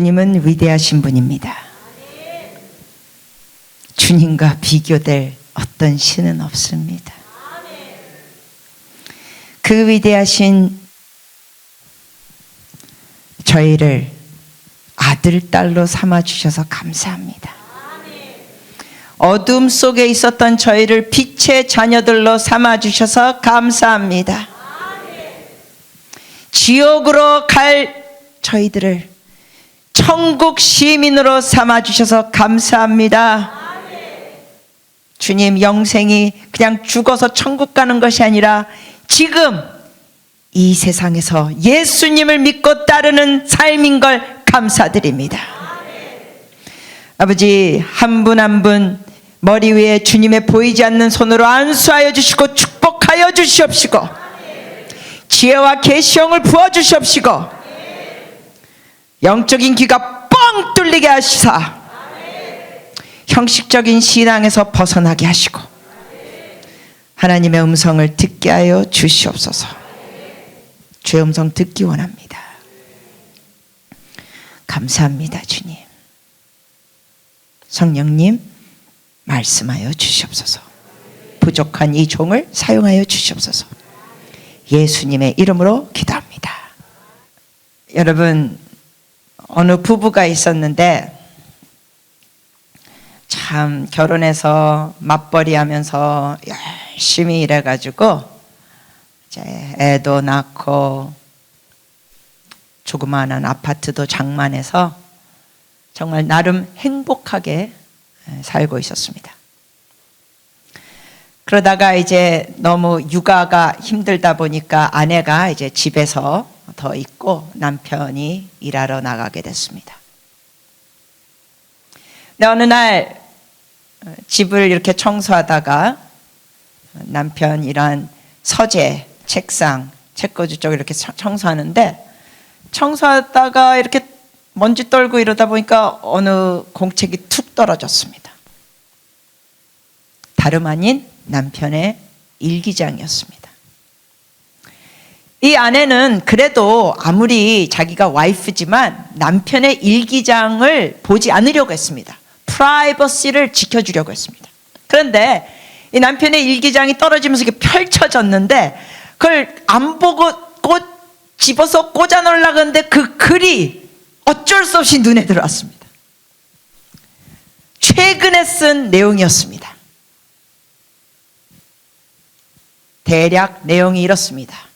주님은 위대하신 분입니다. 주님과 비교될 어떤 신은 없습니다. 그 위대하신 저희를 아들, 딸로 삼아주셔서 감사합니다. 어둠 속에 있었던 저희를 빛의 자녀들로 삼아주셔서 감사합니다. 지옥으로 갈 저희들을 천국 시민으로 삼아주셔서 감사합니다. 주님, 영생이 그냥 죽어서 천국 가는 것이 아니라 지금 이 세상에서 예수님을 믿고 따르는 삶인 걸 감사드립니다. 아버지, 한 분 한 분 머리 위에 주님의 보이지 않는 손으로 안수하여 주시고 축복하여 주시옵시고 지혜와 계시형을 부어주시옵시고 영적인 귀가 뻥 뚫리게 하시사 형식적인 신앙에서 벗어나게 하시고 하나님의 음성을 듣게 하여 주시옵소서. 주의 음성 듣기 원합니다. 감사합니다. 주님, 성령님 말씀하여 주시옵소서. 부족한 이 종을 사용하여 주시옵소서. 예수님의 이름으로 기도합니다. 여러분, 어느 부부가 있었는데 참 결혼해서 맞벌이 하면서 열심히 일해가지고 이제 애도 낳고 조그마한 아파트도 장만해서 정말 나름 행복하게 살고 있었습니다. 그러다가 이제 너무 육아가 힘들다 보니까 아내가 이제 집에서 더 있고 남편이 일하러 나가게 됐습니다. 근데 어느 날 집을 이렇게 청소하다가 남편이란 서재, 책상, 책꽂이 쪽을 이렇게 청소하는데 청소하다가 이렇게 먼지 떨고 이러다 보니까 어느 공책이 툭 떨어졌습니다. 다름 아닌 남편의 일기장이었습니다. 이 아내는 그래도 아무리 자기가 와이프지만 남편의 일기장을 보지 않으려고 했습니다. 프라이버시를 지켜주려고 했습니다. 그런데 이 남편의 일기장이 떨어지면서 이렇게 펼쳐졌는데 그걸 안 보고 집어서 꽂아 놓으려고 했는데 그 글이 어쩔 수 없이 눈에 들어왔습니다. 최근에 쓴 내용이었습니다. 대략 내용이 이렇습니다.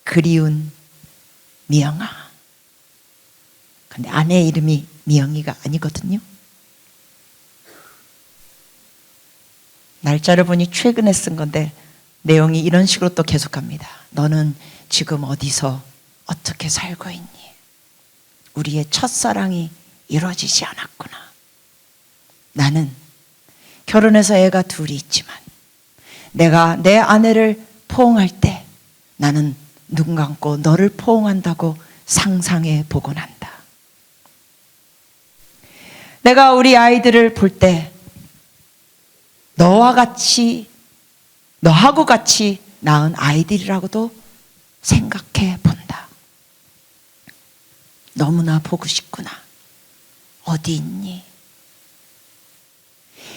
그리운 미영아. 근데 아내 이름이 미영이가 아니거든요. 날짜를 보니 최근에 쓴 건데 내용이 이런 식으로 또 계속합니다. 너는 지금 어디서 어떻게 살고 있니? 우리의 첫사랑이 이루어지지 않았구나. 나는 결혼해서 애가 둘이 있지만 내가 내 아내를 포옹할 때 나는 눈 감고 너를 포옹한다고 상상해 보곤 한다. 내가 우리 아이들을 볼 때 너하고 같이 낳은 아이들이라고도 생각해 본다. 너무나 보고 싶구나. 어디 있니?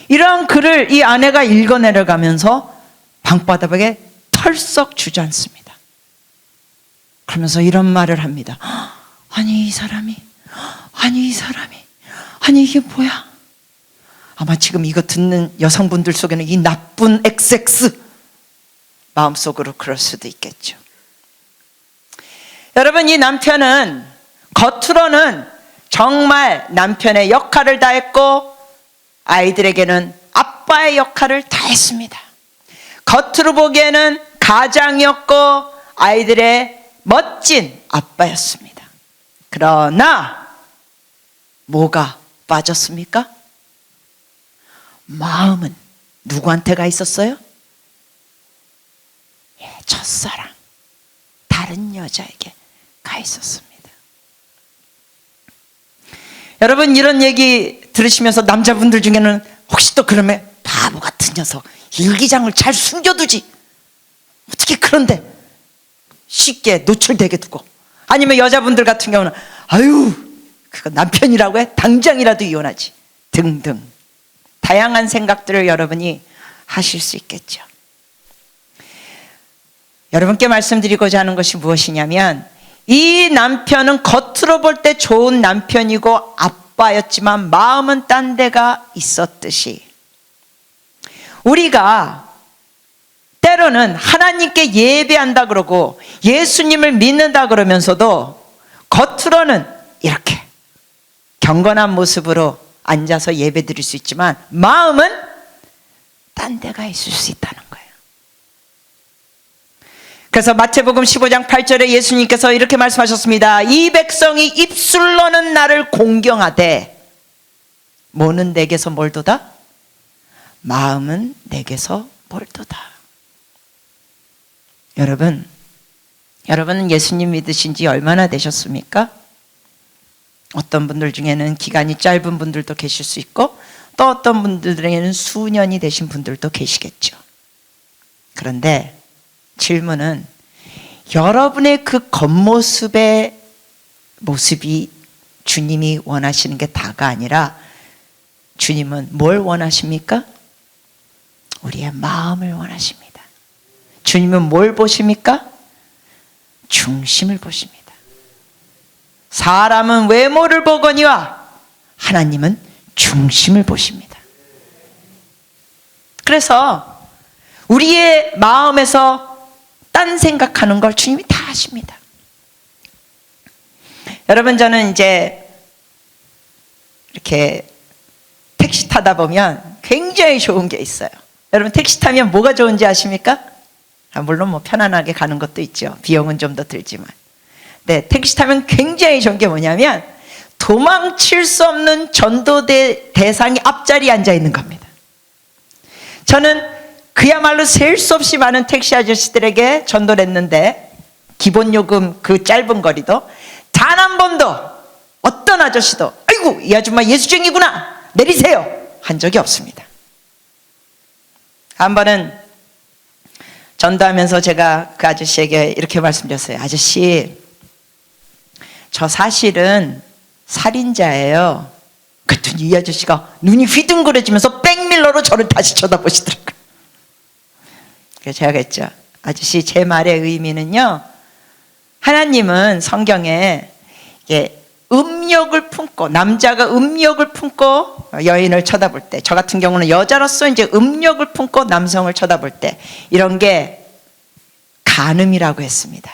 이러한 글을 이 아내가 읽어내려가면서 방바닥에 털썩 주저앉습니다. 그러면서 이런 말을 합니다. 아니 이 사람이 아니 이게 뭐야? 아마 지금 이거 듣는 여성분들 속에는 이 나쁜 XX 마음속으로 그럴 수도 있겠죠. 여러분, 이 남편은 겉으로는 정말 남편의 역할을 다했고 아이들에게는 아빠의 역할을 다했습니다. 겉으로 보기에는 가장이었고 아이들의 멋진 아빠였습니다. 그러나 뭐가 빠졌습니까? 마음은 누구한테 가 있었어요? 첫사랑, 다른 여자에게 가 있었습니다. 여러분, 이런 얘기 들으시면서 남자분들 중에는 혹시 또 그러면 바보 같은 녀석, 일기장을 잘 숨겨두지 어떻게 그런데 쉽게 노출되게 두고, 아니면 여자분들 같은 경우는 아유 그거 남편이라고 해? 당장이라도 이혼하지. 등등 다양한 생각들을 여러분이 하실 수 있겠죠. 여러분께 말씀드리고자 하는 것이 무엇이냐면, 이 남편은 겉으로 볼 때 좋은 남편이고 아빠였지만 마음은 딴 데가 있었듯이, 우리가 때로는 하나님께 예배한다 그러고 예수님을 믿는다 그러면서도 겉으로는 이렇게 경건한 모습으로 앉아서 예배 드릴 수 있지만 마음은 딴 데가 있을 수 있다는 거예요. 그래서 마태복음 15장 8절에 예수님께서 이렇게 말씀하셨습니다. 이 백성이 입술로는 나를 공경하되 몸은 내게서 멀도다, 마음은 내게서 멀도다. 여러분은 예수님 믿으신 지 얼마나 되셨습니까? 어떤 분들 중에는 기간이 짧은 분들도 계실 수 있고, 또 어떤 분들에게는 수년이 되신 분들도 계시겠죠. 그런데 질문은, 여러분의 그 겉모습의 모습이 주님이 원하시는 게 다가 아니라, 주님은 뭘 원하십니까? 우리의 마음을 원하십니다. 주님은 뭘 보십니까? 중심을 보십니다. 사람은 외모를 보거니와 하나님은 중심을 보십니다. 그래서 우리의 마음에서 딴 생각하는 걸 주님이 다 아십니다. 여러분, 저는 이제 이렇게 택시 타다 보면 굉장히 좋은 게 있어요. 여러분, 택시 타면 뭐가 좋은지 아십니까? 물론 뭐 편안하게 가는 것도 있죠. 비용은 좀 더 들지만. 네, 택시 타면 굉장히 좋은 게 뭐냐면, 도망칠 수 없는 전도대 대상이 앞자리에 앉아 있는 겁니다. 저는 그야말로 셀 수 없이 많은 택시 아저씨들에게 전도를 했는데, 기본 요금 그 짧은 거리도 단 한 번도 어떤 아저씨도 아이고 이 아줌마 예수쟁이구나 내리세요 한 적이 없습니다. 한 번은 전도하면서 제가 그 아저씨에게 이렇게 말씀드렸어요. 아저씨, 저 사실은 살인자예요. 그랬더니 이 아저씨가 눈이 휘둥그레지면서 백밀러로 저를 다시 쳐다보시더라고요. 그래서 제가 그랬죠. 아저씨, 제 말의 의미는요, 하나님은 성경에 음욕을 품고, 남자가 음욕을 품고 여인을 쳐다볼 때, 저 같은 경우는 여자로서 이제 음욕을 품고 남성을 쳐다볼 때, 이런 게 간음이라고 했습니다.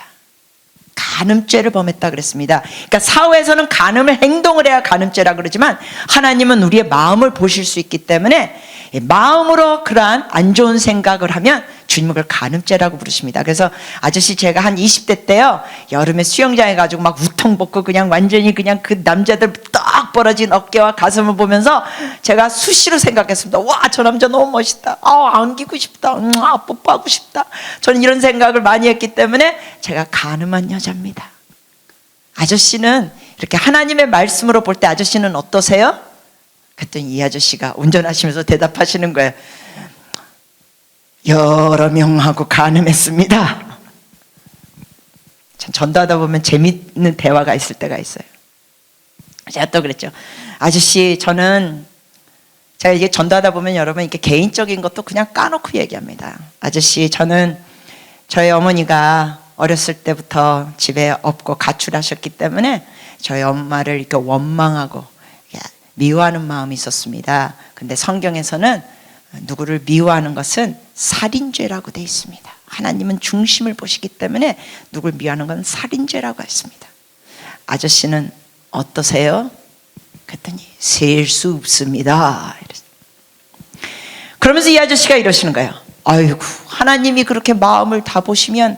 간음죄를 범했다 그랬습니다. 그러니까 사회에서는 간음을 행동을 해야 간음죄라 그러지만, 하나님은 우리의 마음을 보실 수 있기 때문에 마음으로 그러한 안 좋은 생각을 하면 주님은 그걸 간음죄라고 부르십니다. 그래서 아저씨, 제가 한 20대 때요, 여름에 수영장에 가지고 막 우통 벗고 그냥 완전히 그냥 그 남자들 떡 벌어진 어깨와 가슴을 보면서 제가 수시로 생각했습니다. 와, 저 남자 너무 멋있다. 안기고 싶다. 뽀뽀하고 싶다. 저는 이런 생각을 많이 했기 때문에 제가 간음한 여자입니다. 아저씨는 이렇게 하나님의 말씀으로 볼 때 아저씨는 어떠세요? 그랬더니 이 아저씨가 운전하시면서 대답하시는 거예요. 여러 명하고 간음했습니다. 참, 전도하다 보면 재밌는 대화가 있을 때가 있어요. 제가 또 그랬죠. 아저씨, 제가 이게 전도하다 보면 여러분 이렇게 개인적인 것도 그냥 까놓고 얘기합니다. 아저씨, 저는 저희 어머니가 어렸을 때부터 집에 없고 가출하셨기 때문에 저희 엄마를 이렇게 원망하고 미워하는 마음이 있었습니다. 근데 성경에서는 누구를 미워하는 것은 살인죄라고 되어 있습니다. 하나님은 중심을 보시기 때문에 누구를 미워하는 건 살인죄라고 했습니다. 아저씨는 어떠세요? 그랬더니 셀 수 없습니다. 그러면서 이 아저씨가 이러시는 거예요. 아이고, 하나님이 그렇게 마음을 다 보시면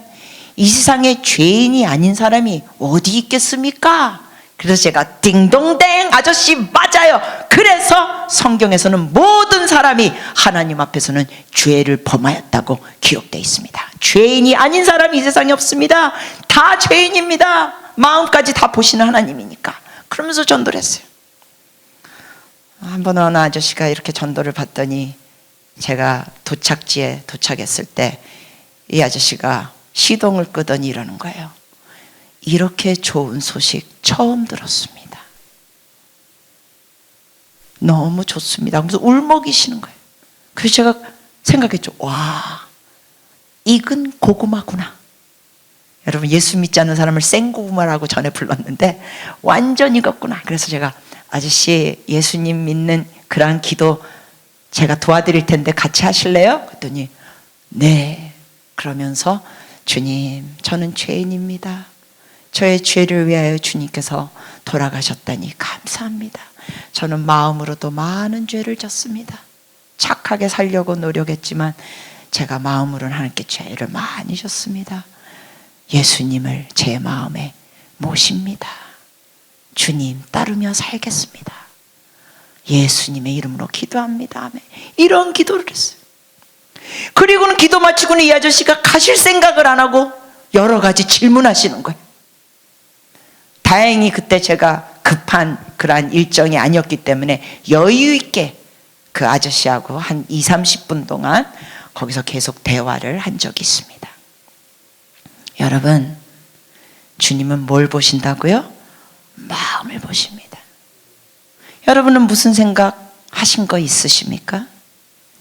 이 세상에 죄인이 아닌 사람이 어디 있겠습니까? 그래서 제가 딩동댕, 아저씨 맞아요. 그래서 성경에서는 모든 사람이 하나님 앞에서는 죄를 범하였다고 기록되어 있습니다. 죄인이 아닌 사람이 이 세상에 없습니다. 다 죄인입니다. 마음까지 다 보시는 하나님이니까. 그러면서 전도를 했어요. 한 번 어느 아저씨가 이렇게 전도를 받더니 제가 도착지에 도착했을 때 이 아저씨가 시동을 끄더니 이러는 거예요. 이렇게 좋은 소식 처음 들었습니다. 너무 좋습니다. 그래서 울먹이시는 거예요. 그래서 제가 생각했죠. 와, 익은 고구마구나. 여러분, 예수 믿지 않는 사람을 생고구마라고 전에 불렀는데 완전 익었구나. 그래서 제가 아저씨, 예수님 믿는 그러한 기도 제가 도와드릴 텐데 같이 하실래요? 그랬더니 네. 그러면서 주님, 저는 죄인입니다. 저의 죄를 위하여 주님께서 돌아가셨다니 감사합니다. 저는 마음으로도 많은 죄를 졌습니다. 착하게 살려고 노력했지만 제가 마음으로는 하나님께 죄를 많이 졌습니다. 예수님을 제 마음에 모십니다. 주님 따르며 살겠습니다. 예수님의 이름으로 기도합니다. 아멘. 이런 기도를 했어요. 그리고는 기도 마치고는 이 아저씨가 가실 생각을 안 하고 여러 가지 질문하시는 거예요. 다행히 그때 제가 급한 그러한 일정이 아니었기 때문에 여유 있게 그 아저씨하고 한 20-30분 동안 거기서 계속 대화를 한 적이 있습니다. 여러분, 주님은 뭘 보신다고요? 마음을 보십니다. 여러분은 무슨 생각 하신 거 있으십니까?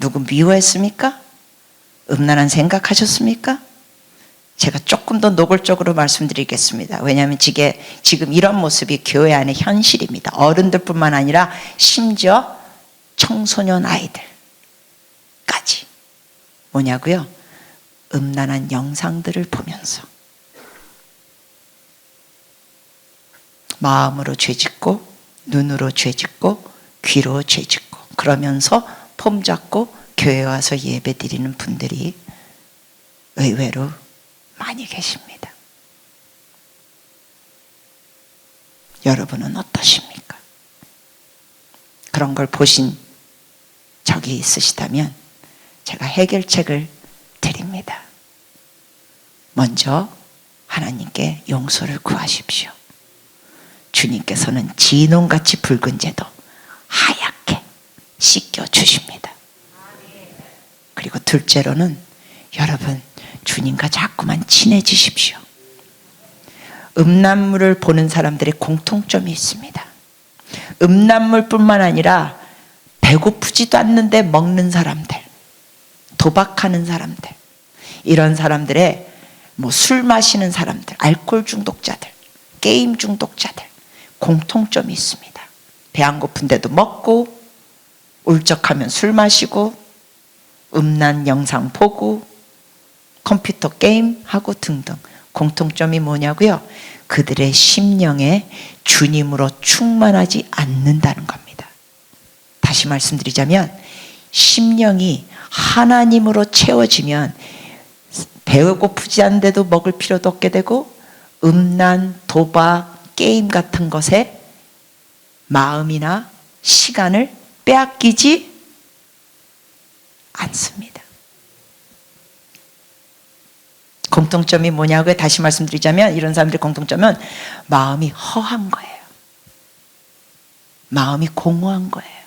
누구 미워했습니까? 음란한 생각 하셨습니까? 제가 조금 더 노골적으로 말씀드리겠습니다. 왜냐하면 지금 이런 모습이 교회 안의 현실입니다. 어른들뿐만 아니라 심지어 청소년 아이들까지. 뭐냐고요? 음란한 영상들을 보면서 마음으로 죄짓고 눈으로 죄짓고 귀로 죄짓고 그러면서 폼 잡고 교회 와서 예배 드리는 분들이 의외로 많이 계십니다. 여러분은 어떠십니까? 그런 걸 보신 적이 있으시다면 제가 해결책을 드립니다. 먼저 하나님께 용서를 구하십시오. 주님께서는 진홍같이 붉은 죄도 하얗게 씻겨주십니다. 그리고 둘째로는 여러분, 주님과 자꾸만 친해지십시오. 음란물을 보는 사람들의 공통점이 있습니다. 음란물뿐만 아니라 배고프지도 않는데 먹는 사람들, 도박하는 사람들, 이런 사람들의 술 마시는 사람들, 알코올 중독자들, 게임 중독자들 공통점이 있습니다. 배 안 고픈데도 먹고, 울적하면 술 마시고, 음란 영상 보고, 컴퓨터 게임 하고 등등. 공통점이 뭐냐고요? 그들의 심령에 주님으로 충만하지 않는다는 겁니다. 다시 말씀드리자면 심령이 하나님으로 채워지면 배고프지 않은데도 먹을 필요도 없게 되고 음란, 도박, 게임 같은 것에 마음이나 시간을 빼앗기지 않습니다. 공통점이 뭐냐고요? 다시 말씀드리자면 이런 사람들의 공통점은 마음이 허한 거예요. 마음이 공허한 거예요.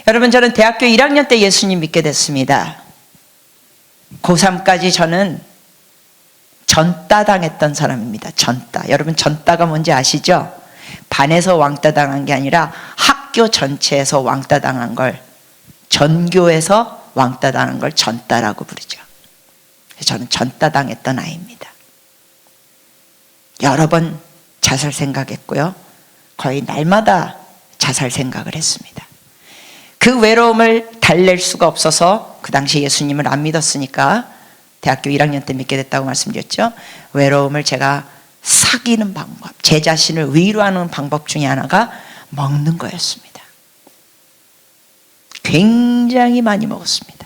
여러분, 저는 대학교 1학년 때 예수님 믿게 됐습니다. 고3까지 저는 전따 당했던 사람입니다. 전따. 여러분, 전따가 뭔지 아시죠? 반에서 왕따 당한 게 아니라 학교 전체에서 왕따 당한 걸, 전교에서 왕따 당한 걸 전따라고 부르죠. 저는 전따 당했던 아이입니다. 여러 번 자살 생각했고요. 거의 날마다 자살 생각을 했습니다. 그 외로움을 달랠 수가 없어서 그 당시 예수님을 안 믿었으니까 대학교 1학년 때 믿게 됐다고 말씀드렸죠. 외로움을 제가 사귀는 방법, 제 자신을 위로하는 방법 중에 하나가 먹는 거였습니다. 굉장히 많이 먹었습니다.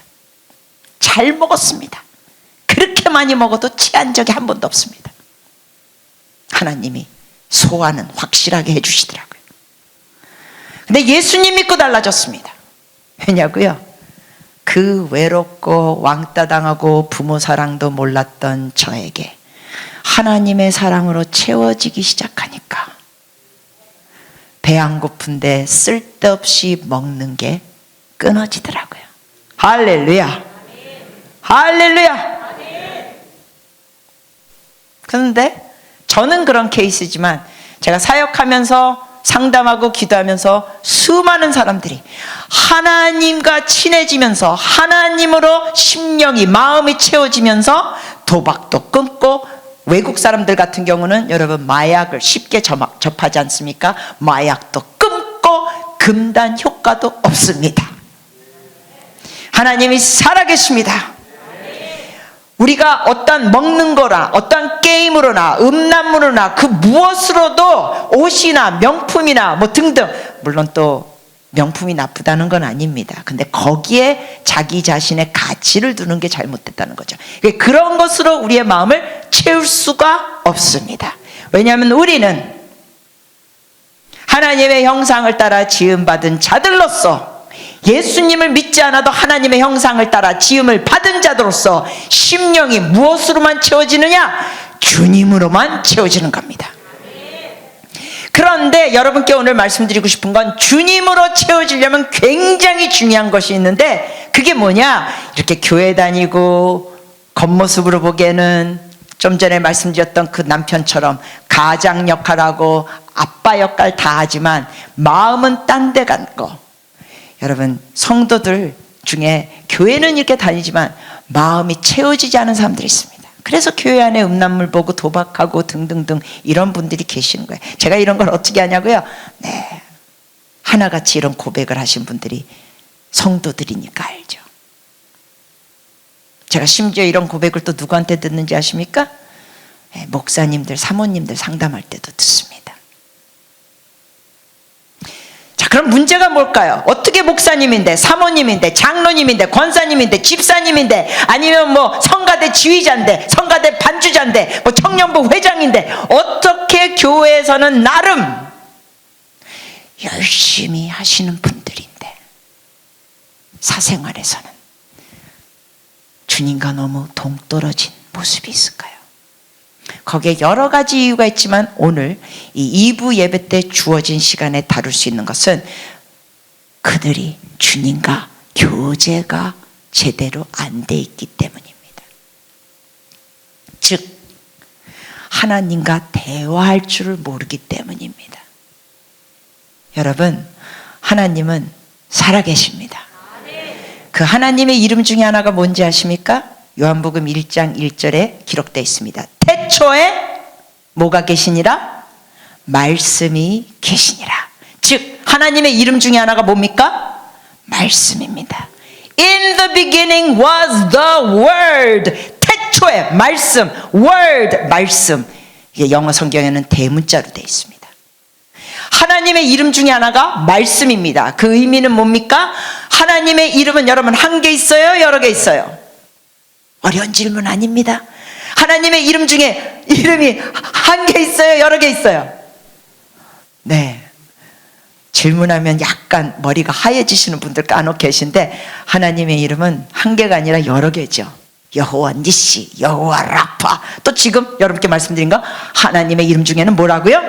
잘 먹었습니다. 그렇게 많이 먹어도 취한 적이 한 번도 없습니다. 하나님이 소화는 확실하게 해주시더라고요. 근데 예수님 믿고 달라졌습니다. 왜냐고요? 그 외롭고 왕따 당하고 부모 사랑도 몰랐던 저에게 하나님의 사랑으로 채워지기 시작하니까 배 안 고픈데 쓸데없이 먹는 게 끊어지더라고요. 할렐루야. 할렐루야. 그런데 저는 그런 케이스지만 제가 사역하면서 상담하고 기도하면서 수많은 사람들이 하나님과 친해지면서 하나님으로 심령이 마음이 채워지면서 도박도 끊고, 외국 사람들 같은 경우는 여러분 마약을 쉽게 접하지 않습니까? 마약도 끊고 금단 효과도 없습니다. 하나님이 살아계십니다. 우리가 어떤 먹는 거나 어떤 게임으로나 음란물로나 그 무엇으로도 옷이나 명품이나 뭐 등등, 물론 또 명품이 나쁘다는 건 아닙니다. 근데 거기에 자기 자신의 가치를 두는 게 잘못됐다는 거죠. 그런 것으로 우리의 마음을 채울 수가 없습니다. 왜냐하면 우리는 하나님의 형상을 따라 지음받은 자들로서, 예수님을 믿지 않아도 하나님의 형상을 따라 지음을 받은 자들로서 심령이 무엇으로만 채워지느냐? 주님으로만 채워지는 겁니다. 그런데 여러분께 오늘 말씀드리고 싶은 건, 주님으로 채워지려면 굉장히 중요한 것이 있는데, 그게 뭐냐? 이렇게 교회 다니고 겉모습으로 보기에는 좀 전에 말씀드렸던 그 남편처럼 가장 역할하고 아빠 역할 다 하지만 마음은 딴 데 간 거. 여러분, 성도들 중에 교회는 이렇게 다니지만 마음이 채워지지 않은 사람들이 있습니다. 그래서 교회 안에 음란물 보고 도박하고 등등등 이런 분들이 계시는 거예요. 제가 이런 걸 어떻게 하냐고요? 네, 하나같이 이런 고백을 하신 분들이 성도들이니까 알죠. 제가 심지어 이런 고백을 또 누구한테 듣는지 아십니까? 네, 목사님들, 사모님들 상담할 때도 듣습니다. 자, 그럼 문제가 뭘까요? 어떻게 목사님인데, 사모님인데, 장로님인데, 권사님인데, 집사님인데, 아니면 뭐 성가대 지휘자인데, 성가대 반주자인데, 뭐 청년부 회장인데, 어떻게 교회에서는 나름 열심히 하시는 분들인데 사생활에서는 주님과 너무 동떨어진 모습이 있을까요? 거기에 여러 가지 이유가 있지만 오늘 이 2부 예배 때 주어진 시간에 다룰 수 있는 것은 그들이 주님과 교제가 제대로 안 돼 있기 때문입니다. 즉 하나님과 대화할 줄을 모르기 때문입니다. 여러분, 하나님은 살아계십니다. 그 하나님의 이름 중에 하나가 뭔지 아십니까? 요한복음 1장 1절에 기록되어 있습니다. 태초에 뭐가 계시니라? 말씀이 계시니라. 즉 하나님의 이름 중에 하나가 뭡니까? 말씀입니다. In the beginning was the word. 태초에 말씀, word, 말씀. 이게 영어 성경에는 대문자로 되어 있습니다. 하나님의 이름 중에 하나가 말씀입니다. 그 의미는 뭡니까? 하나님의 이름은 여러분 한 개 있어요? 여러 개 있어요? 어려운 질문 아닙니다. 하나님의 이름 중에 이름이 한 개 있어요? 여러 개 있어요? 네. 질문하면 약간 머리가 하얘지시는 분들 간혹 계신데, 하나님의 이름은 한 개가 아니라 여러 개죠. 여호와 니시, 여호와 라파. 또 지금 여러분께 말씀드린 거, 하나님의 이름 중에는 뭐라고요?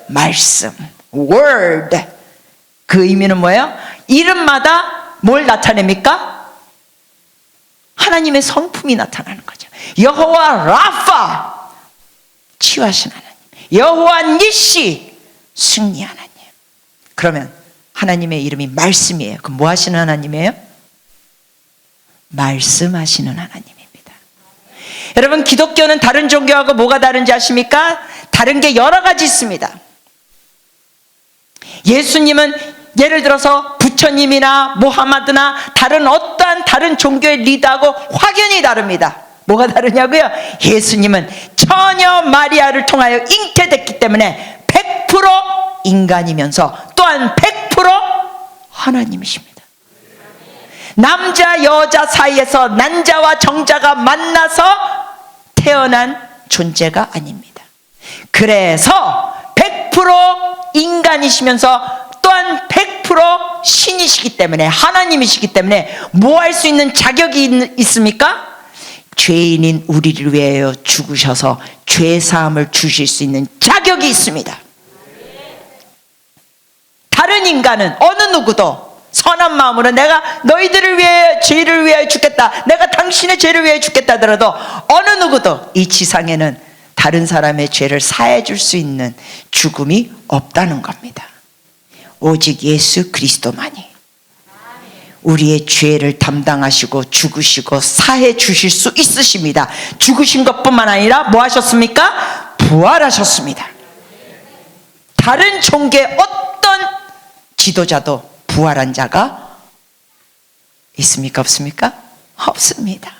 말씀, word. 그 의미는 뭐예요? 이름마다 뭘 나타냅니까? 하나님의 성품이 나타나는 거죠. 여호와 라파, 치유하신 하나님. 여호와 니시, 승리 하나님. 그러면 하나님의 이름이 말씀이에요. 그럼 뭐 하시는 하나님이에요? 말씀하시는 하나님입니다. 여러분, 기독교는 다른 종교하고 뭐가 다른지 아십니까? 다른 게 여러 가지 있습니다. 예수님은 예를 들어서 부처님이나 모하마드나 다른 어떠한 다른 종교의 리더하고 확연히 다릅니다. 뭐가 다르냐고요? 예수님은 처녀 마리아를 통하여 잉태됐기 때문에 100% 인간이면서 또한 100% 하나님이십니다. 남자 여자 사이에서 난자와 정자가 만나서 태어난 존재가 아닙니다. 그래서 100% 인간이시면서 또한 100% 신이시기 때문에, 하나님이시기 때문에 뭐 할 수 있는 자격이 있습니까? 죄인인 우리를 위하여 죽으셔서 죄사함을 주실 수 있는 자격이 있습니다. 다른 인간은 어느 누구도 선한 마음으로 내가 너희들을 위해 죄를 위하여 죽겠다, 내가 당신의 죄를 위하여 죽겠다 하더라도 어느 누구도 이 지상에는 다른 사람의 죄를 사해 줄 수 있는 죽음이 없다는 겁니다. 오직 예수 그리스도만이 우리의 죄를 담당하시고 죽으시고 사해 주실 수 있으십니다. 죽으신 것뿐만 아니라 뭐 하셨습니까? 부활하셨습니다. 다른 종교의 어떤 지도자도 부활한 자가 있습니까? 없습니까? 없습니다.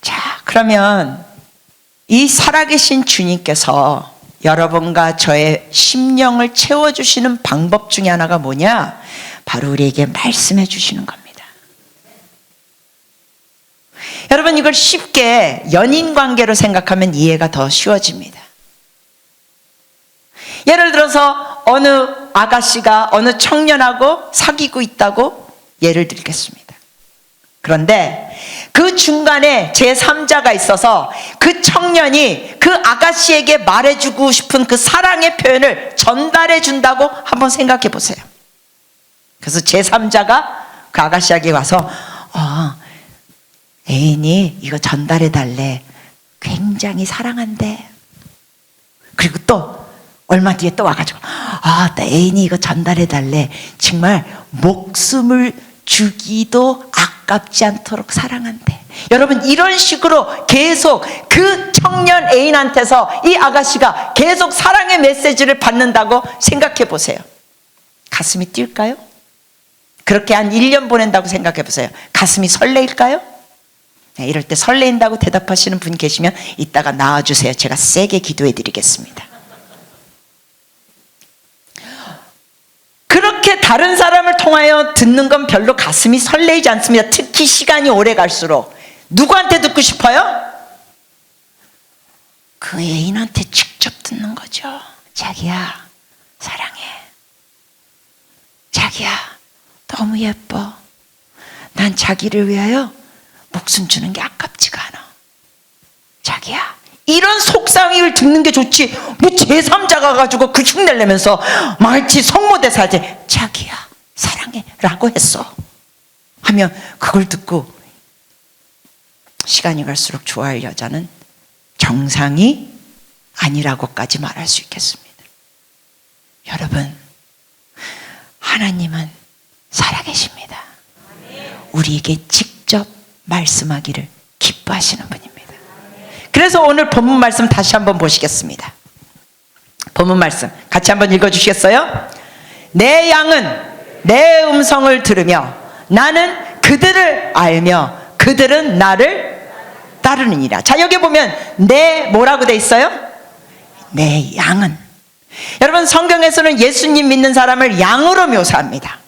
자, 그러면 이 살아계신 주님께서 여러분과 저의 심령을 채워주시는 방법 중에 하나가 뭐냐? 바로 우리에게 말씀해 주시는 겁니다. 여러분, 이걸 쉽게 연인 관계로 생각하면 이해가 더 쉬워집니다. 예를 들어서 어느 아가씨가 어느 청년하고 사귀고 있다고 예를 들겠습니다. 그런데 그 중간에 제3자가 있어서 그 청년이 그 아가씨에게 말해주고 싶은 그 사랑의 표현을 전달해 준다고 한번 생각해 보세요. 그래서 제3자가 그 아가씨에게 와서 애인이 이거 전달해 달래. 굉장히 사랑한대. 그리고 또 얼마 뒤에 또 와가지고 나 애인이 이거 전달해 달래. 정말 목숨을 주기도 아깝지 않도록 사랑한대. 여러분, 이런 식으로 계속 그 청년 애인한테서 이 아가씨가 계속 사랑의 메시지를 받는다고 생각해 보세요. 가슴이 뛸까요? 그렇게 한 1년 보낸다고 생각해 보세요. 가슴이 설레일까요? 네, 이럴 때 설레인다고 대답하시는 분 계시면 이따가 나와주세요. 제가 세게 기도해 드리겠습니다. 그렇게 다른 사람을 통하여 듣는 건 별로 가슴이 설레이지 않습니다. 특히 시간이 오래 갈수록. 누구한테 듣고 싶어요? 그 애인한테 직접 듣는 거죠. 자기야, 사랑해. 자기야, 너무 예뻐. 난 자기를 위하여 목숨 주는 게 아깝지가 않아. 자기야, 이런 속상임을 듣는 게 좋지, 뭐 제3자가 가지고 그 흉내내면서 마치 성모대사지 자기야 사랑해 라고 했어 하면 그걸 듣고 시간이 갈수록 좋아할 여자는 정상이 아니라고까지 말할 수 있겠습니다. 여러분, 하나님은 살아계십니다. 우리에게 직접 말씀하기를 기뻐하시는 분입니다. 그래서 오늘 본문 말씀 다시 한번 보시겠습니다. 본문 말씀 같이 한번 읽어주시겠어요? 내 양은 내 음성을 들으며 나는 그들을 알며 그들은 나를 따르느니라. 자, 여기 보면 내 뭐라고 돼 있어요? 내 양은. 여러분, 성경에서는 예수님 믿는 사람을 양으로 묘사합니다.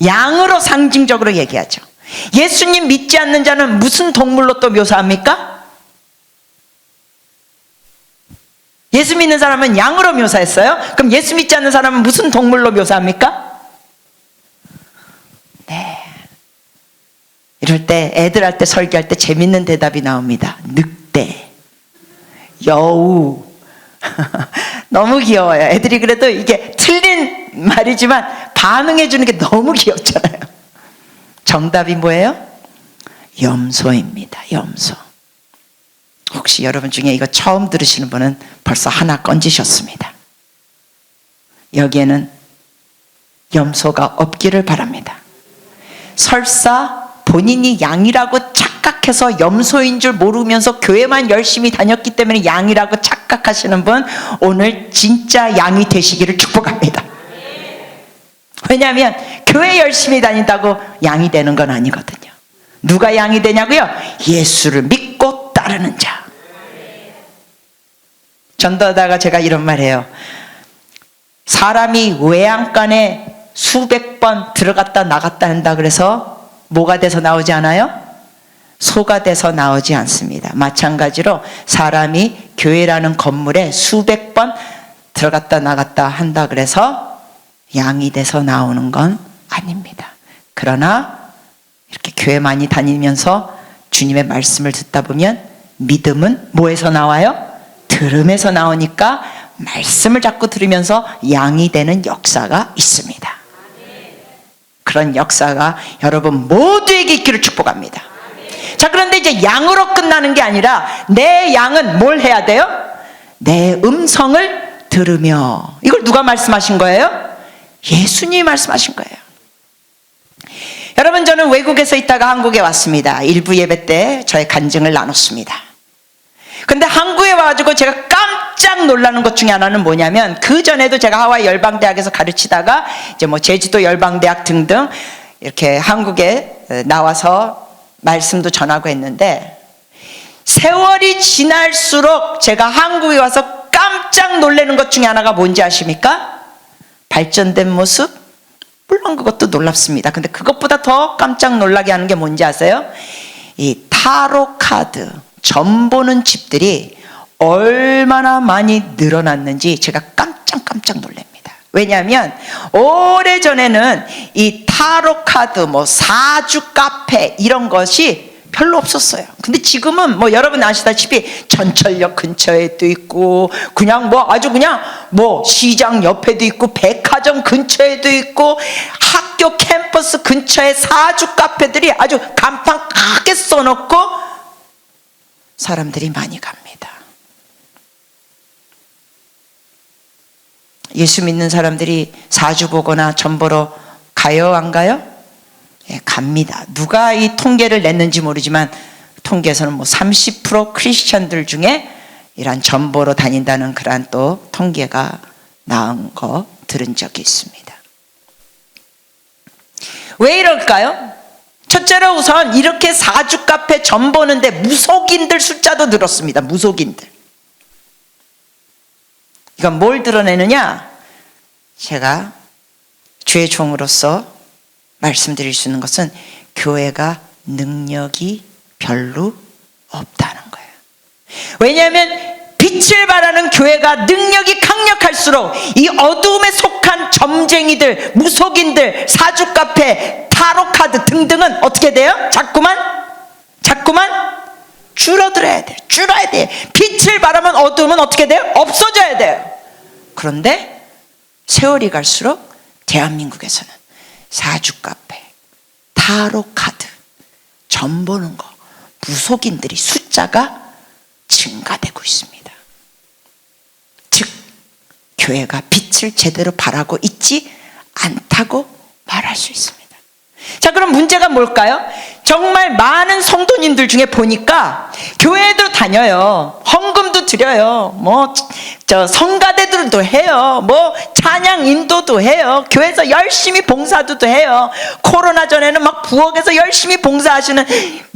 양으로 상징적으로 얘기하죠. 예수님 믿지 않는 자는 무슨 동물로 또 묘사합니까? 예수 믿는 사람은 양으로 묘사했어요. 그럼 예수 믿지 않는 사람은 무슨 동물로 묘사합니까? 네. 이럴 때 애들한테 설교할 때 재밌는 대답이 나옵니다. 늑대, 여우. 너무 귀여워요. 애들이 그래도 이게 틀린 말이지만 반응해 주는 게 너무 귀엽잖아요. 정답이 뭐예요? 염소입니다. 염소. 혹시 여러분 중에 이거 처음 들으시는 분은 벌써 하나 건지셨습니다. 여기에는 염소가 없기를 바랍니다. 설사 본인이 양이라고 착각해서 염소인 줄 모르면서 교회만 열심히 다녔기 때문에 양이라고 착각하시는 분, 오늘 진짜 양이 되시기를 축복합니다. 왜냐하면 교회 열심히 다닌다고 양이 되는 건 아니거든요. 누가 양이 되냐고요? 예수를 믿고 따르는 자. 전도하다가 제가 이런 말 해요. 사람이 외양간에 수백 번 들어갔다 나갔다 한다 그래서 뭐가 돼서 나오지 않아요? 소가 돼서 나오지 않습니다. 마찬가지로 사람이 교회라는 건물에 수백 번 들어갔다 나갔다 한다 그래서 양이 돼서 나오는 건 아닙니다. 그러나 이렇게 교회 많이 다니면서 주님의 말씀을 듣다 보면 믿음은 뭐에서 나와요? 들음에서 나오니까 말씀을 자꾸 들으면서 양이 되는 역사가 있습니다. 그런 역사가 여러분 모두에게 있기를 축복합니다. 자, 그런데 이제 양으로 끝나는 게 아니라 내 양은 뭘 해야 돼요? 내 음성을 들으며. 이걸 누가 말씀하신 거예요? 예수님이 말씀하신 거예요. 여러분, 저는 외국에서 있다가 한국에 왔습니다. 일부 예배 때 저의 간증을 나눴습니다. 근데 한국에 와가지고 제가 깜짝 놀라는 것 중에 하나는 뭐냐면, 그 전에도 제가 하와이 열방대학에서 가르치다가 이제 뭐 제주도 열방대학 등등 이렇게 한국에 나와서 말씀도 전하고 했는데, 세월이 지날수록 제가 한국에 와서 깜짝 놀라는 것 중에 하나가 뭔지 아십니까? 발전된 모습? 물론 그것도 놀랍습니다. 근데 그것보다 더 깜짝 놀라게 하는 게 뭔지 아세요? 이 타로 카드, 점 보는 집들이 얼마나 많이 늘어났는지 제가 깜짝 놀랍니다. 왜냐하면 오래전에는 이 타로 카드, 뭐 사주 카페 이런 것이 별로 없었어요. 근데 지금은 뭐 여러분 아시다시피 전철역 근처에도 있고, 그냥 뭐 아주 그냥 뭐 시장 옆에도 있고, 백화점 근처에도 있고, 학교 캠퍼스 근처에 사주 카페들이 아주 간판 크게 써놓고 사람들이 많이 갑니다. 예수 믿는 사람들이 사주 보거나 점 보러 가요, 안 가요? 예, 갑니다. 누가 이 통계를 냈는지 모르지만 통계에서는 뭐 30% 크리스천들 중에 이런 점 보러 다닌다는 그런 또 통계가 나온 거 들은 적이 있습니다. 왜 이럴까요? 첫째로 우선 이렇게 사주 카페 점 보는데 무속인들 숫자도 늘었습니다. 무속인들. 이건 뭘 드러내느냐? 제가 주의 종으로서 말씀드릴 수 있는 것은 교회가 능력이 별로 없다는 거예요. 왜냐하면 빛을 발하는 교회가 능력이 강력할수록 이 어두움에 속한 점쟁이들, 무속인들, 사주 카페, 타로 카드 등등은 어떻게 돼요? 자꾸만 줄어들어야 돼요. 줄어야 돼요. 빛을 발하면 어두움은 어떻게 돼요? 없어져야 돼요. 그런데 세월이 갈수록 대한민국에서는 사주 카페, 타로 카드, 점 보는 거, 무속인들이 숫자가 증가되고 있습니다. 즉, 교회가 빛을 제대로 발하고 있지 않다고 말할 수 있습니다. 자, 그럼 문제가 뭘까요? 정말 많은 성도님들 중에 보니까 교회도 다녀요. 헌금도 드려요. 뭐 성가대들도 해요. 뭐 찬양 인도도 해요. 교회에서 열심히 봉사도 해요. 코로나 전에는 막 부엌에서 열심히 봉사하시는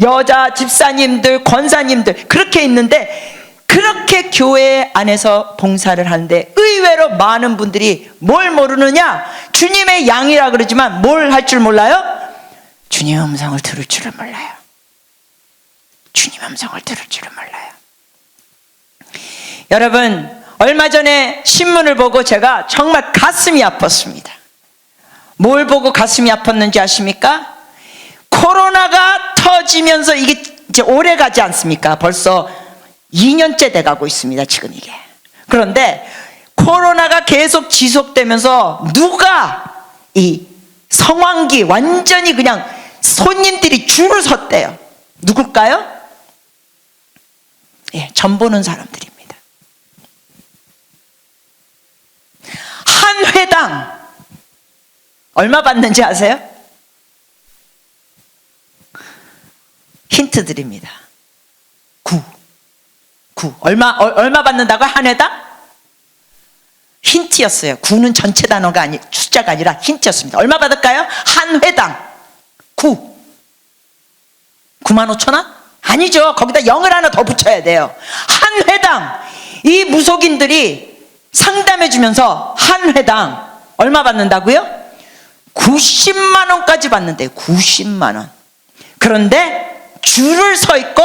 여자 집사님들, 권사님들 그렇게 있는데, 그렇게 교회 안에서 봉사를 하는데 의외로 많은 분들이 뭘 모르느냐? 주님의 양이라 그러지만 뭘 할 줄 몰라요? 주님의 음성을 들을 줄을 몰라요. 주님의 음성을 들을 줄을 몰라요. 여러분, 얼마 전에 신문을 보고 제가 정말 가슴이 아팠습니다. 뭘 보고 가슴이 아팠는지 아십니까? 코로나가 터지면서 이게 이제 오래 가지 않습니까? 벌써 2년째 돼가고 있습니다, 지금 이게. 그런데 코로나가 계속 지속되면서 누가 이 성황기 완전히 그냥 손님들이 줄을 섰대요. 누굴까요? 예, 점 보는 사람들입니다. 한 회당 얼마 받는지 아세요? 힌트 드립니다. 9. 얼마 받는다고요? 한 회당? 힌트였어요. 9는 전체 단어가 숫자가 아니라 힌트였습니다. 얼마 받을까요? 한 회당 95,000원? 아니죠. 거기다 0을 하나 더 붙여야 돼요. 한 회당 이 무속인들이 상담해 주면서 한 회당 얼마 받는다고요? 90만 원까지 받는데요. 90만 원. 그런데 줄을 서 있고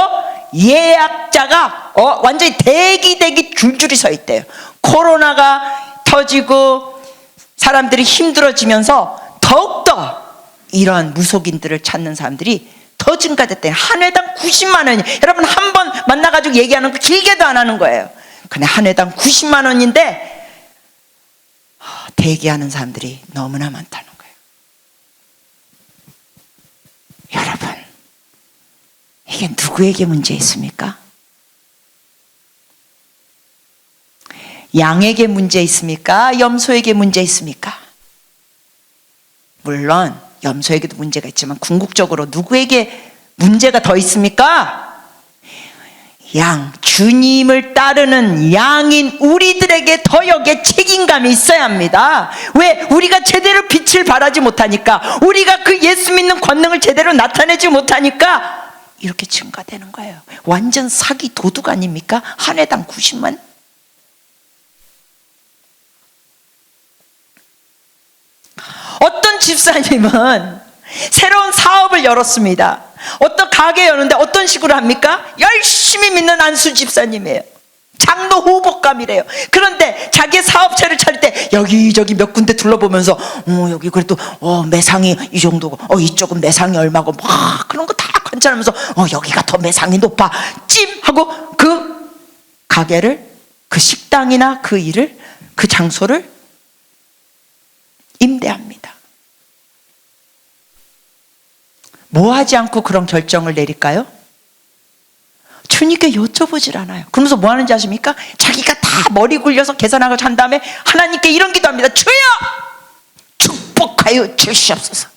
예약자가 완전히 대기 줄줄이 서 있대요. 코로나가 터지고 사람들이 힘들어지면서 더욱더 이런 무속인들을 찾는 사람들이 더 증가됐대요. 한 회당 90만 원이. 여러분, 한 번 만나가지고 얘기하는 거 길게도 안 하는 거예요. 근데 한 회당 90만 원인데 대기하는 사람들이 너무나 많다는 거예요. 여러분, 이게 누구에게 문제 있습니까? 양에게 문제 있습니까? 염소에게 문제 있습니까? 물론 염소에게도 문제가 있지만 궁극적으로 누구에게 문제가 더 있습니까? 양, 주님을 따르는 양인 우리들에게 더 여기에 책임감이 있어야 합니다. 왜? 우리가 제대로 빛을 발하지 못하니까, 우리가 그 예수 믿는 권능을 제대로 나타내지 못하니까 이렇게 증가되는 거예요. 완전 사기 도둑 아닙니까? 한 해당 90만. 어떤 집사님은 새로운 사업을 열었습니다. 어떤 가게 여는데 어떤 식으로 합니까? 열심히 믿는 안수 집사님이에요. 장로 후보감이래요. 그런데 자기 사업체를 차릴 때 여기저기 몇 군데 둘러보면서 여기 그래도 매상이 이 정도고 이쪽은 매상이 얼마고 막 그런 거 다 관찰하면서 여기가 더 매상이 높아 찜 하고 그 가게를, 그 식당이나 그 일을, 그 장소를 임대합니다. 뭐 하지 않고 그런 결정을 내릴까요? 주님께 여쭤보질 않아요. 그러면서 뭐 하는지 아십니까? 자기가 다 머리 굴려서 계산하고 잔 다음에 하나님께 이런 기도합니다. 주여! 축복하여 주시옵소서.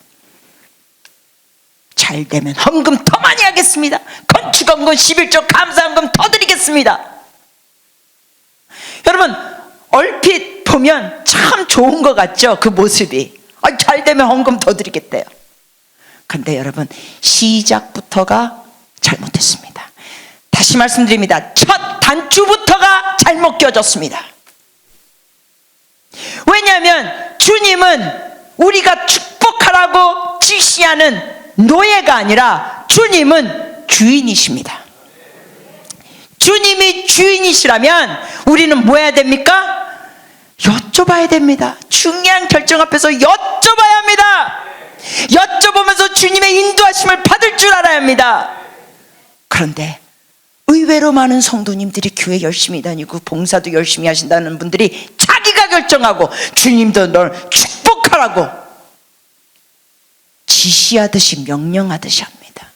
잘 되면 헌금 더 많이 하겠습니다. 건축헌금 11조 감사헌금 더 드리겠습니다. 여러분, 얼핏 보면 참 좋은 것 같죠? 그 모습이. 잘 되면 헌금 더 드리겠대요. 그런데 여러분, 시작부터가 잘못했습니다. 다시 말씀드립니다. 첫 단추부터가 잘못 껴졌습니다. 왜냐하면 주님은 우리가 축복하라고 지시하는 노예가 아니라 주님은 주인이십니다. 주님이 주인이시라면 우리는 뭐 해야 됩니까? 여쭤봐야 됩니다. 중요한 결정 앞에서 여쭤봐야 합니다. 여쭤보면서 주님의 인도하심을 받을 줄 알아야 합니다. 그런데 의외로 많은 성도님들이 교회 열심히 다니고 봉사도 열심히 하신다는 분들이 자기가 결정하고 주님도 널 축복하라고 지시하듯이 명령하듯이 합니다.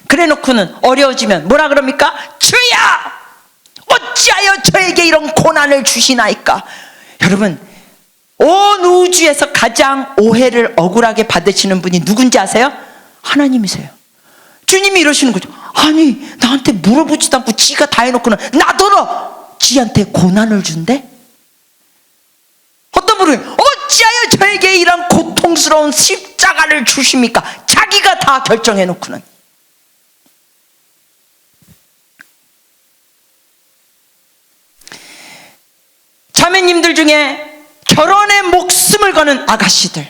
그래 놓고는 어려워지면 뭐라 그럽니까? 주야! 어찌하여 저에게 이런 고난을 주시나이까? 여러분, 온 우주에서 가장 오해를 억울하게 받으시는 분이 누군지 아세요? 하나님이세요. 주님이 이러시는 거죠. 아니, 나한테 물어보지도 않고 지가 다 해놓고는 나더러 지한테 고난을 준대? 어떤 분은 어찌하여 저에게 이런 고통스러운 십자가를 주십니까? 자기가 다 결정해놓고는. 자매님들 중에 결혼에 목숨을 거는 아가씨들,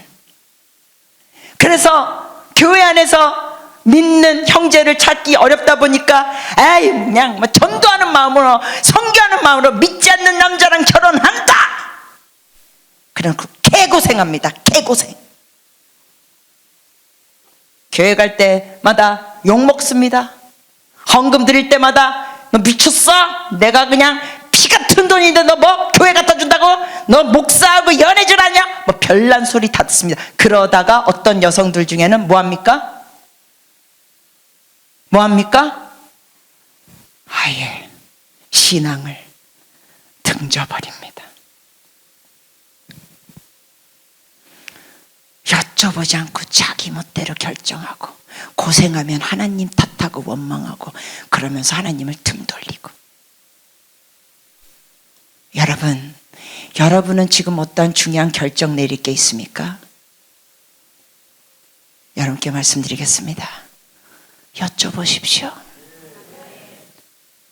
그래서 교회 안에서 믿는 형제를 찾기 어렵다 보니까 에이 그냥 뭐 전도하는 마음으로, 선교하는 마음으로 믿지 않는 남자랑 결혼한다. 그래놓고 개고생합니다. 개고생. 교회 갈 때마다 욕먹습니다. 헌금 드릴 때마다 너 미쳤어? 내가 그냥 피 같은 돈인데 너 뭐 교회 갖다 준다고? 너 목사하고 연애질 하냐? 뭐 별난 소리 다 듣습니다. 그러다가 어떤 여성들 중에는 뭐합니까? 뭐합니까? 아예 신앙을 등져버립니다. 여쭤보지 않고 자기 멋대로 결정하고 고생하면 하나님 탓하고 원망하고 그러면서 하나님을 등 돌리고. 여러분은 지금 어떠한 중요한 결정 내릴 게 있습니까? 여러분께 말씀드리겠습니다. 여쭤보십시오.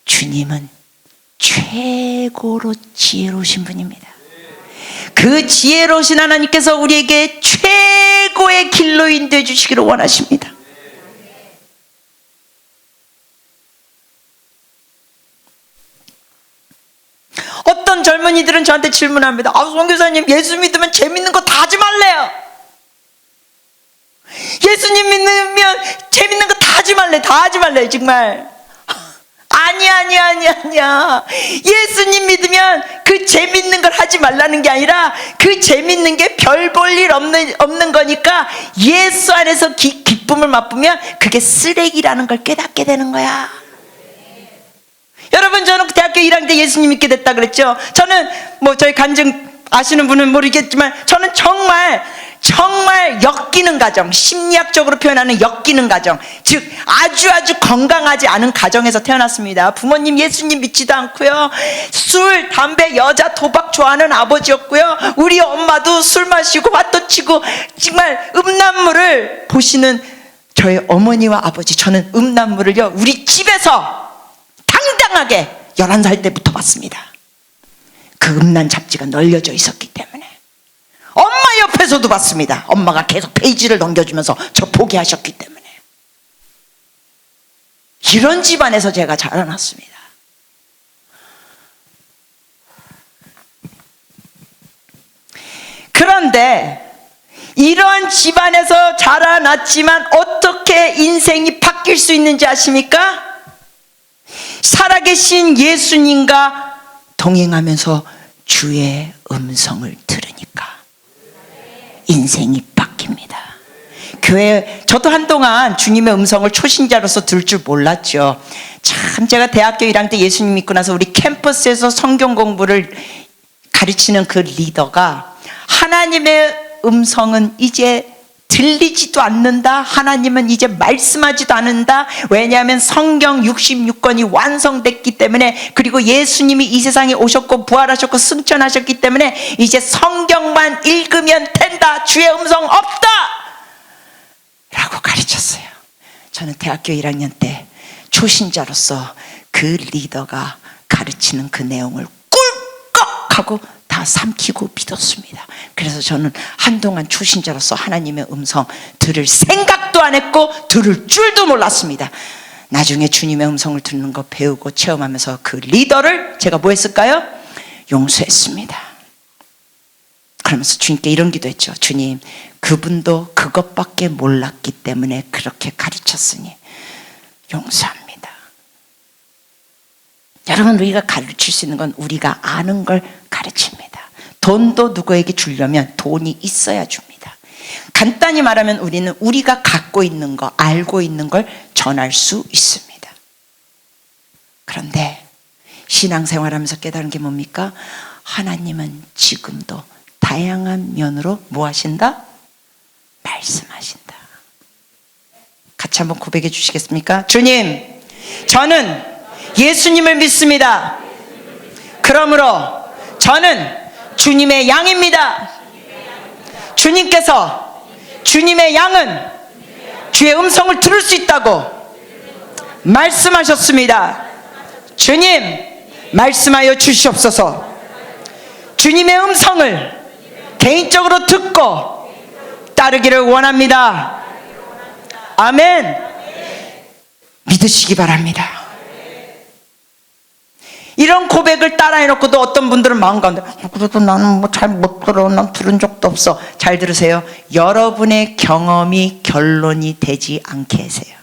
주님은 최고로 지혜로우신 분입니다. 그 지혜로우신 하나님께서 우리에게 최고의 길로 인도해 주시기를 원하십니다. 어떤 젊은이들은 저한테 질문합니다. 선교사님, 예수 믿으면 재밌는 거 다 하지 말래요. 예수님 믿으면 재밌는 거 다 하지 말래. 다 하지 말래. 정말 아니야. 예수님 믿으면 그 재밌는 걸 하지 말라는 게 아니라 그 재밌는 게 별 볼 일 없는 거니까 예수 안에서 깊이 기쁨을 맛보면 그게 쓰레기라는 걸 깨닫게 되는 거야. 여러분, 저는 대학교 1학년 때 예수님 믿게 됐다 그랬죠. 저는 저희 간증 아시는 분은 모르겠지만 저는 정말 엮이는 가정, 심리학적으로 표현하는 엮이는 가정, 즉 아주 건강하지 않은 가정에서 태어났습니다. 부모님 예수님 믿지도 않고요, 술, 담배, 여자, 도박 좋아하는 아버지였고요, 우리 엄마도 술 마시고 밭도 치고 정말 음란물을 보시는 저희 어머니와 아버지. 저는 음란물을요 우리 집에서 당당하게 11살 때부터 봤습니다. 그 음란 잡지가 널려져 있었기 때문에. 엄마 옆에서도 봤습니다. 엄마가 계속 페이지를 넘겨주면서 저 보게 하셨기 때문에. 이런 집안에서 제가 자라났습니다. 그런데 이런 집안에서 자라났지만 어떻게 인생이 바뀔 수 있는지 아십니까? 살아계신 예수님과 동행하면서 주의 음성을 들으니까 인생이 바뀝니다. 교회, 저도 한동안 주님의 음성을 초신자로서 들을 줄 몰랐죠. 참, 제가 대학교 1학년 때 예수님 믿고 나서 우리 캠퍼스에서 성경 공부를 가르치는 그 리더가 하나님의 음성은 이제 들리지도 않는다. 하나님은 이제 말씀하지도 않는다. 왜냐하면 성경 66권이 완성됐기 때문에, 그리고 예수님이 이 세상에 오셨고 부활하셨고 승천하셨기 때문에 이제 성경만 읽으면 된다. 주의 음성 없다 라고 가르쳤어요. 저는 대학교 1학년 때 초신자로서 그 리더가 가르치는 그 내용을 꿀꺽하고 다 삼키고 믿었습니다. 그래서 저는 한동안 초신자로서 하나님의 음성 들을 생각도 안 했고 들을 줄도 몰랐습니다. 나중에 주님의 음성을 듣는 거 배우고 체험하면서 그 리더를 제가 뭐 했을까요? 용서했습니다. 그러면서 주님께 이런 기도했죠. 주님, 그분도 그것밖에 몰랐기 때문에 그렇게 가르쳤으니 용서합니다. 여러분, 우리가 가르칠 수 있는 건 우리가 아는 걸 가르칩니다. 돈도 누구에게 주려면 돈이 있어야 줍니다. 간단히 말하면 우리는 우리가 갖고 있는 거, 알고 있는 걸 전할 수 있습니다. 그런데 신앙생활하면서 깨달은 게 뭡니까? 하나님은 지금도 다양한 면으로 뭐 하신다? 말씀하신다. 같이 한번 고백해 주시겠습니까? 주님, 저는 예수님을 믿습니다. 그러므로 저는 주님의 양입니다. 주님께서 주님의 양은 주의 음성을 들을 수 있다고 말씀하셨습니다. 주님, 말씀하여 주시옵소서. 주님의 음성을 개인적으로 듣고 따르기를 원합니다. 아멘. 믿으시기 바랍니다. 이런 고백을 따라해놓고도 어떤 분들은 마음 가운데 그래도 나는 잘 못 들어, 난 들은 적도 없어. 잘 들으세요. 여러분의 경험이 결론이 되지 않게 하세요.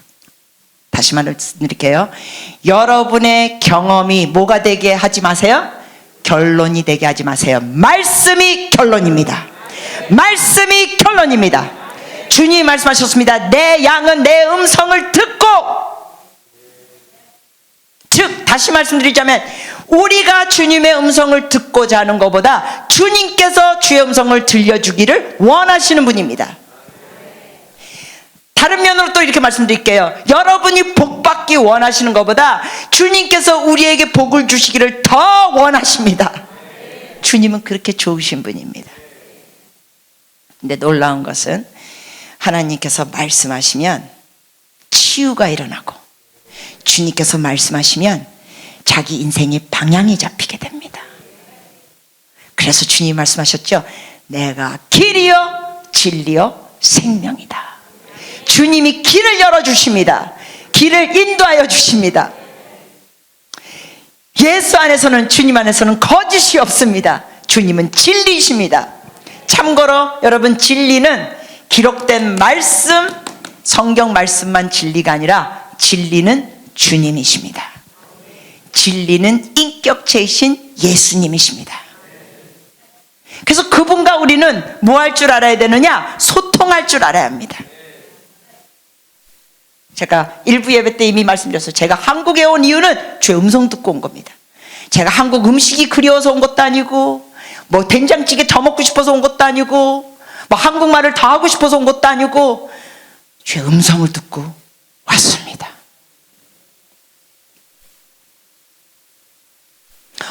다시 말씀드릴게요. 여러분의 경험이 뭐가 되게 하지 마세요. 결론이 되게 하지 마세요. 말씀이 결론입니다. 말씀이 결론입니다. 주님이 말씀하셨습니다. 내 양은 내 음성을 듣고, 즉 다시 말씀드리자면 우리가 주님의 음성을 듣고자 하는 것보다 주님께서 주의 음성을 들려주기를 원하시는 분입니다. 다른 면으로 또 이렇게 말씀드릴게요. 여러분이 복받기 원하시는 것보다 주님께서 우리에게 복을 주시기를 더 원하십니다. 주님은 그렇게 좋으신 분입니다. 근데 놀라운 것은 하나님께서 말씀하시면 치유가 일어나고, 주님께서 말씀하시면 자기 인생의 방향이 잡히게 됩니다. 그래서 주님이 말씀하셨죠. 내가 길이요 진리요 생명이다. 주님이 길을 열어주십니다. 길을 인도하여 주십니다. 예수 안에서는, 주님 안에서는 거짓이 없습니다. 주님은 진리이십니다. 참고로 여러분, 진리는 기록된 말씀, 성경 말씀만 진리가 아니라 진리는 주님이십니다. 진리는 인격체이신 예수님이십니다. 그래서 그분과 우리는 뭐 할 줄 알아야 되느냐? 소통할 줄 알아야 합니다. 제가 일부 예배 때 이미 말씀드렸어요. 제가 한국에 온 이유는 주의 음성 듣고 온 겁니다. 제가 한국 음식이 그리워서 온 것도 아니고, 뭐 된장찌개 더 먹고 싶어서 온 것도 아니고, 뭐 한국말을 더 하고 싶어서 온 것도 아니고, 주의 음성을 듣고 왔습니다.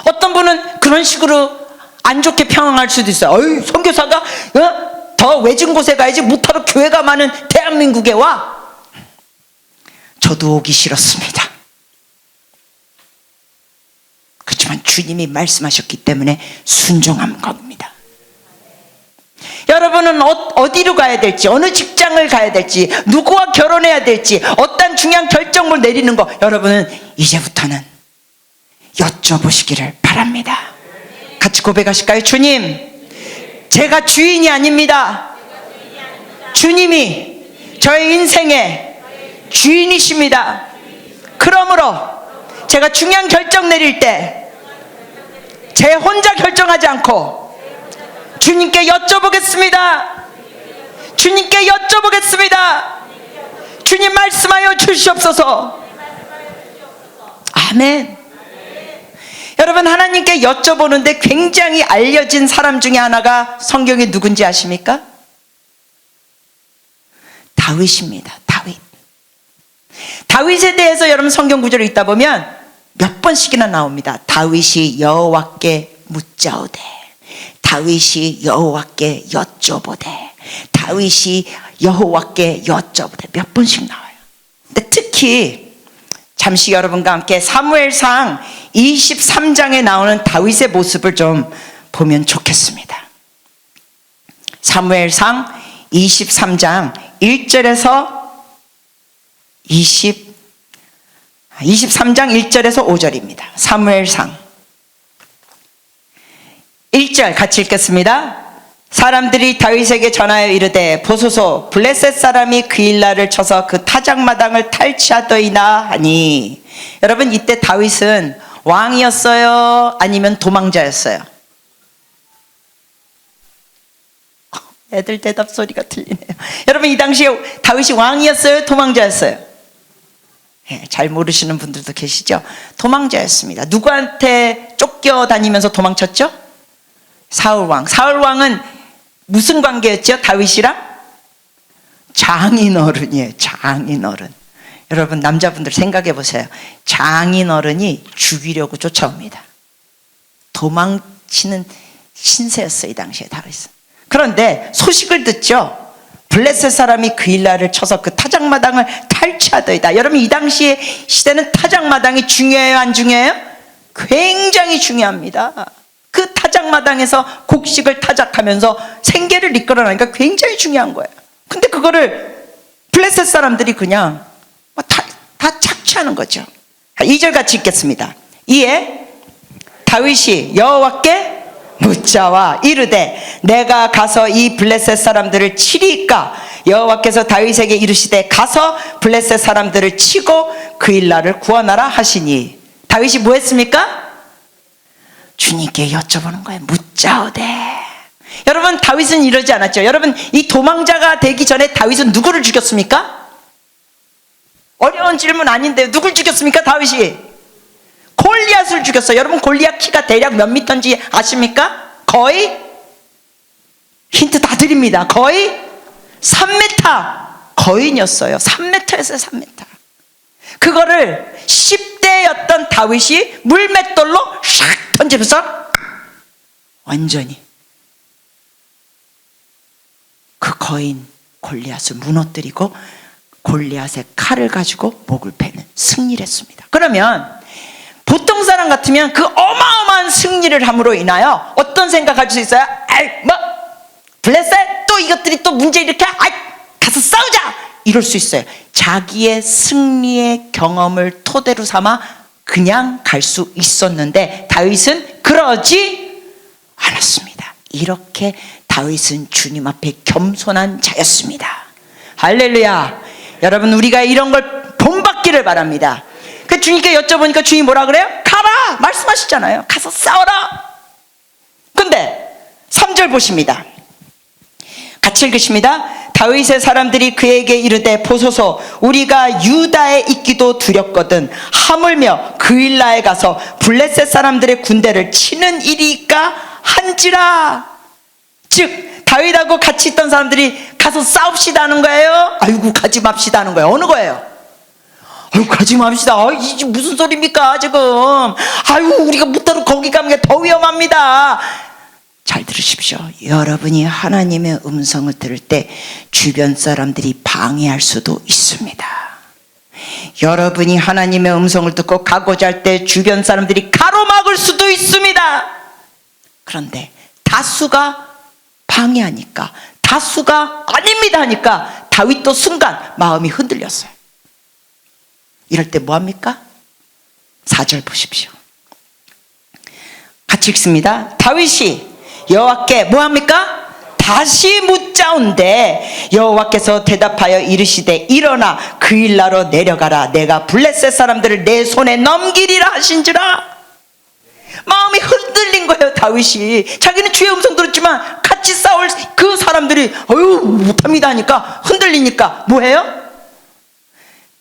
어떤 분은 그런 식으로 안 좋게 평안할 수도 있어요. 어이, 선교사가 더 외진 곳에 가야지 무타로 교회가 많은 대한민국에 와. 저도 오기 싫었습니다. 그렇지만 주님이 말씀하셨기 때문에 순종한 겁니다. 여러분은 어디로 가야 될지, 어느 직장을 가야 될지, 누구와 결혼해야 될지, 어떤 중요한 결정을 내리는 거, 여러분은 이제부터는 여쭤보시기를 바랍니다. 같이 고백하실까요? 주님, 제가 주인이 아닙니다. 주님이 저의 인생의 주인이십니다. 그러므로 제가 중요한 결정 내릴 때 제 혼자 결정하지 않고 주님께 여쭤보겠습니다. 주님께 여쭤보겠습니다. 주님 말씀하여 주시옵소서. 아멘. 여러분, 하나님께 여쭤보는데 굉장히 알려진 사람 중에 하나가 성경에 누군지 아십니까? 다윗입니다. 다윗에 대해서 여러분 성경 구절을 읽다 보면 몇 번씩이나 나옵니다. 다윗이 여호와께 묻자오되, 다윗이 여호와께 여쭤보되, 다윗이 여호와께 여쭤보되, 몇 번씩 나와요. 근데 특히 잠시 여러분과 함께 사무엘상 23장에 나오는 다윗의 모습을 좀 보면 좋겠습니다. 사무엘상 23장 1절에서 23장 1절에서 5절입니다. 사무엘상 1절 같이 읽겠습니다. 사람들이 다윗에게 전하여 이르되, 보소서, 블레셋 사람이 그일라를 쳐서 그 타작마당을 탈취하더이다 하니. 여러분, 이때 다윗은 왕이었어요? 아니면 도망자였어요? 애들 대답 소리가 들리네요. 여러분, 이 당시에 다윗이 왕이었어요? 도망자였어요? 잘 모르시는 분들도 계시죠? 도망자였습니다. 누구한테 쫓겨다니면서 도망쳤죠? 사울왕. 사울왕은 무슨 관계였죠? 다윗이랑? 장인어른이에요. 장인어른. 여러분, 남자분들 생각해 보세요. 장인어른이 죽이려고 쫓아옵니다. 도망치는 신세였어요, 이 당시에 다윗은. 그런데 소식을 듣죠. 블레셋 사람이 그일라를 쳐서 그 타작마당을 탈취하더이다. 여러분, 이 당시의 시대는 타작마당이 중요해요, 안 중요해요? 굉장히 중요합니다. 그 타작마당에서 곡식을 타작하면서 생계를 이끌어나니까 굉장히 중요한 거예요. 근데 그거를 블레셋 사람들이 그냥 다 착취하는 거죠. 2절 같이 읽겠습니다. 이에 다윗이 여호와께 묻자와 이르되, 내가 가서 이 블레셋 사람들을 치리까? 여호와께서 다윗에게 이르시되, 가서 블레셋 사람들을 치고 그일라를 구원하라 하시니. 다윗이 뭐 했습니까? 주님께 여쭤보는 거예요. 묻자오되. 여러분, 다윗은 이러지 않았죠. 여러분, 이 도망자가 되기 전에 다윗은 누구를 죽였습니까? 어려운 질문 아닌데 누굴 죽였습니까? 다윗이 골리앗을 죽였어요. 여러분, 골리앗 키가 대략 몇 미터인지 아십니까? 거의, 힌트 다 드립니다. 거의 3m 거인이었어요. 3m였어요. 3m. 그거를 10대였던 다윗이 물맷돌로 샥 던지면서 완전히 그 거인 골리앗을 무너뜨리고 골리앗의 칼을 가지고 목을 베는 승리를 했습니다. 그러면 보통 사람 같으면 그 어마어마한 승리를 함으로 인하여 어떤 생각할 수 있어요? 아이, 뭐 블레셋 또 이것들이 또 문제 일으켜, 아이, 가서 싸우자, 이럴 수 있어요. 자기의 승리의 경험을 토대로 삼아 그냥 갈 수 있었는데 다윗은 그러지 않았습니다. 이렇게 다윗은 주님 앞에 겸손한 자였습니다. 할렐루야. 여러분, 우리가 이런 걸 본받기를 바랍니다. 그 주님께 여쭤보니까 주님이 뭐라 그래요? 가라! 말씀하시잖아요. 가서 싸워라! 근데 3절 보십니다. 같이 읽으십니다. 다윗의 사람들이 그에게 이르되 보소서 우리가 유다에 있기도 두렵거든 하물며 그일라에 가서 블레셋 사람들의 군대를 치는 일이까 한지라. 즉 다윗하고 같이 있던 사람들이 가서 싸웁시다 하는 거예요? 아이고 가지 맙시다 하는 거예요? 어느 거예요? 아유 가지 맙시다. 이게 무슨 소리입니까 지금? 아유 우리가 못하러 거기 가면 더 위험합니다. 잘 들으십시오. 여러분이 하나님의 음성을 들을 때 주변 사람들이 방해할 수도 있습니다. 여러분이 하나님의 음성을 듣고 가고자 할 때 주변 사람들이 가로막을 수도 있습니다. 그런데 다수가 방해하니까, 다수가 아닙니다 하니까 다윗도 순간 마음이 흔들렸어요. 이럴 때 뭐합니까? 4절 보십시오. 같이 읽습니다. 다윗이 여호와께 뭐합니까? 다시 묻자온대 여호와께서 대답하여 이르시되 일어나 그일라로 내려가라. 내가 블레셋 사람들을 내 손에 넘기리라 하신지라. 마음이 흔들린 거예요. 다윗이 자기는 주의 음성 들었지만 같이 싸울 그 사람들이 어휴 못합니다 하니까 흔들리니까 뭐해요?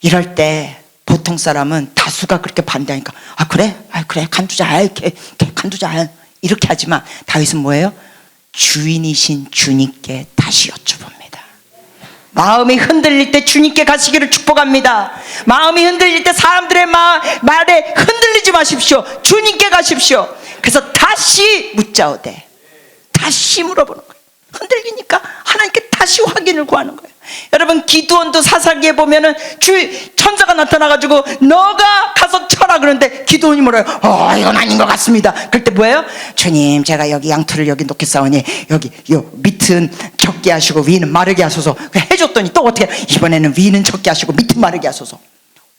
이럴 때 보통 사람은 다수가 그렇게 반대하니까 그래? 그래 간두자. 이렇게 간두자. 이렇게 하지만 다윗은 뭐예요? 주인이신 주님께 다시 여쭤봅니다. 마음이 흔들릴 때 주님께 가시기를 축복합니다. 마음이 흔들릴 때 사람들의 말에 흔들리지 마십시오. 주님께 가십시오. 그래서 다시 묻자오되 다시 물어보는 거예요. 흔들리니까 하나님께 다시 확인을 구하는 거예요. 여러분 기드온도 사사기에 보면은 천사가 나타나가지고 너가 가서 쳐라 그러는데 기드온이 뭐래요? 이건 아닌 것 같습니다. 그럴 때 뭐예요? 주님 제가 여기 양털을 여기 놓겠사오니 여기 요 밑은 적게 하시고 위는 마르게 하소서. 해줬더니 또 어떻게 이번에는 위는 적게 하시고 밑은 마르게 하소서.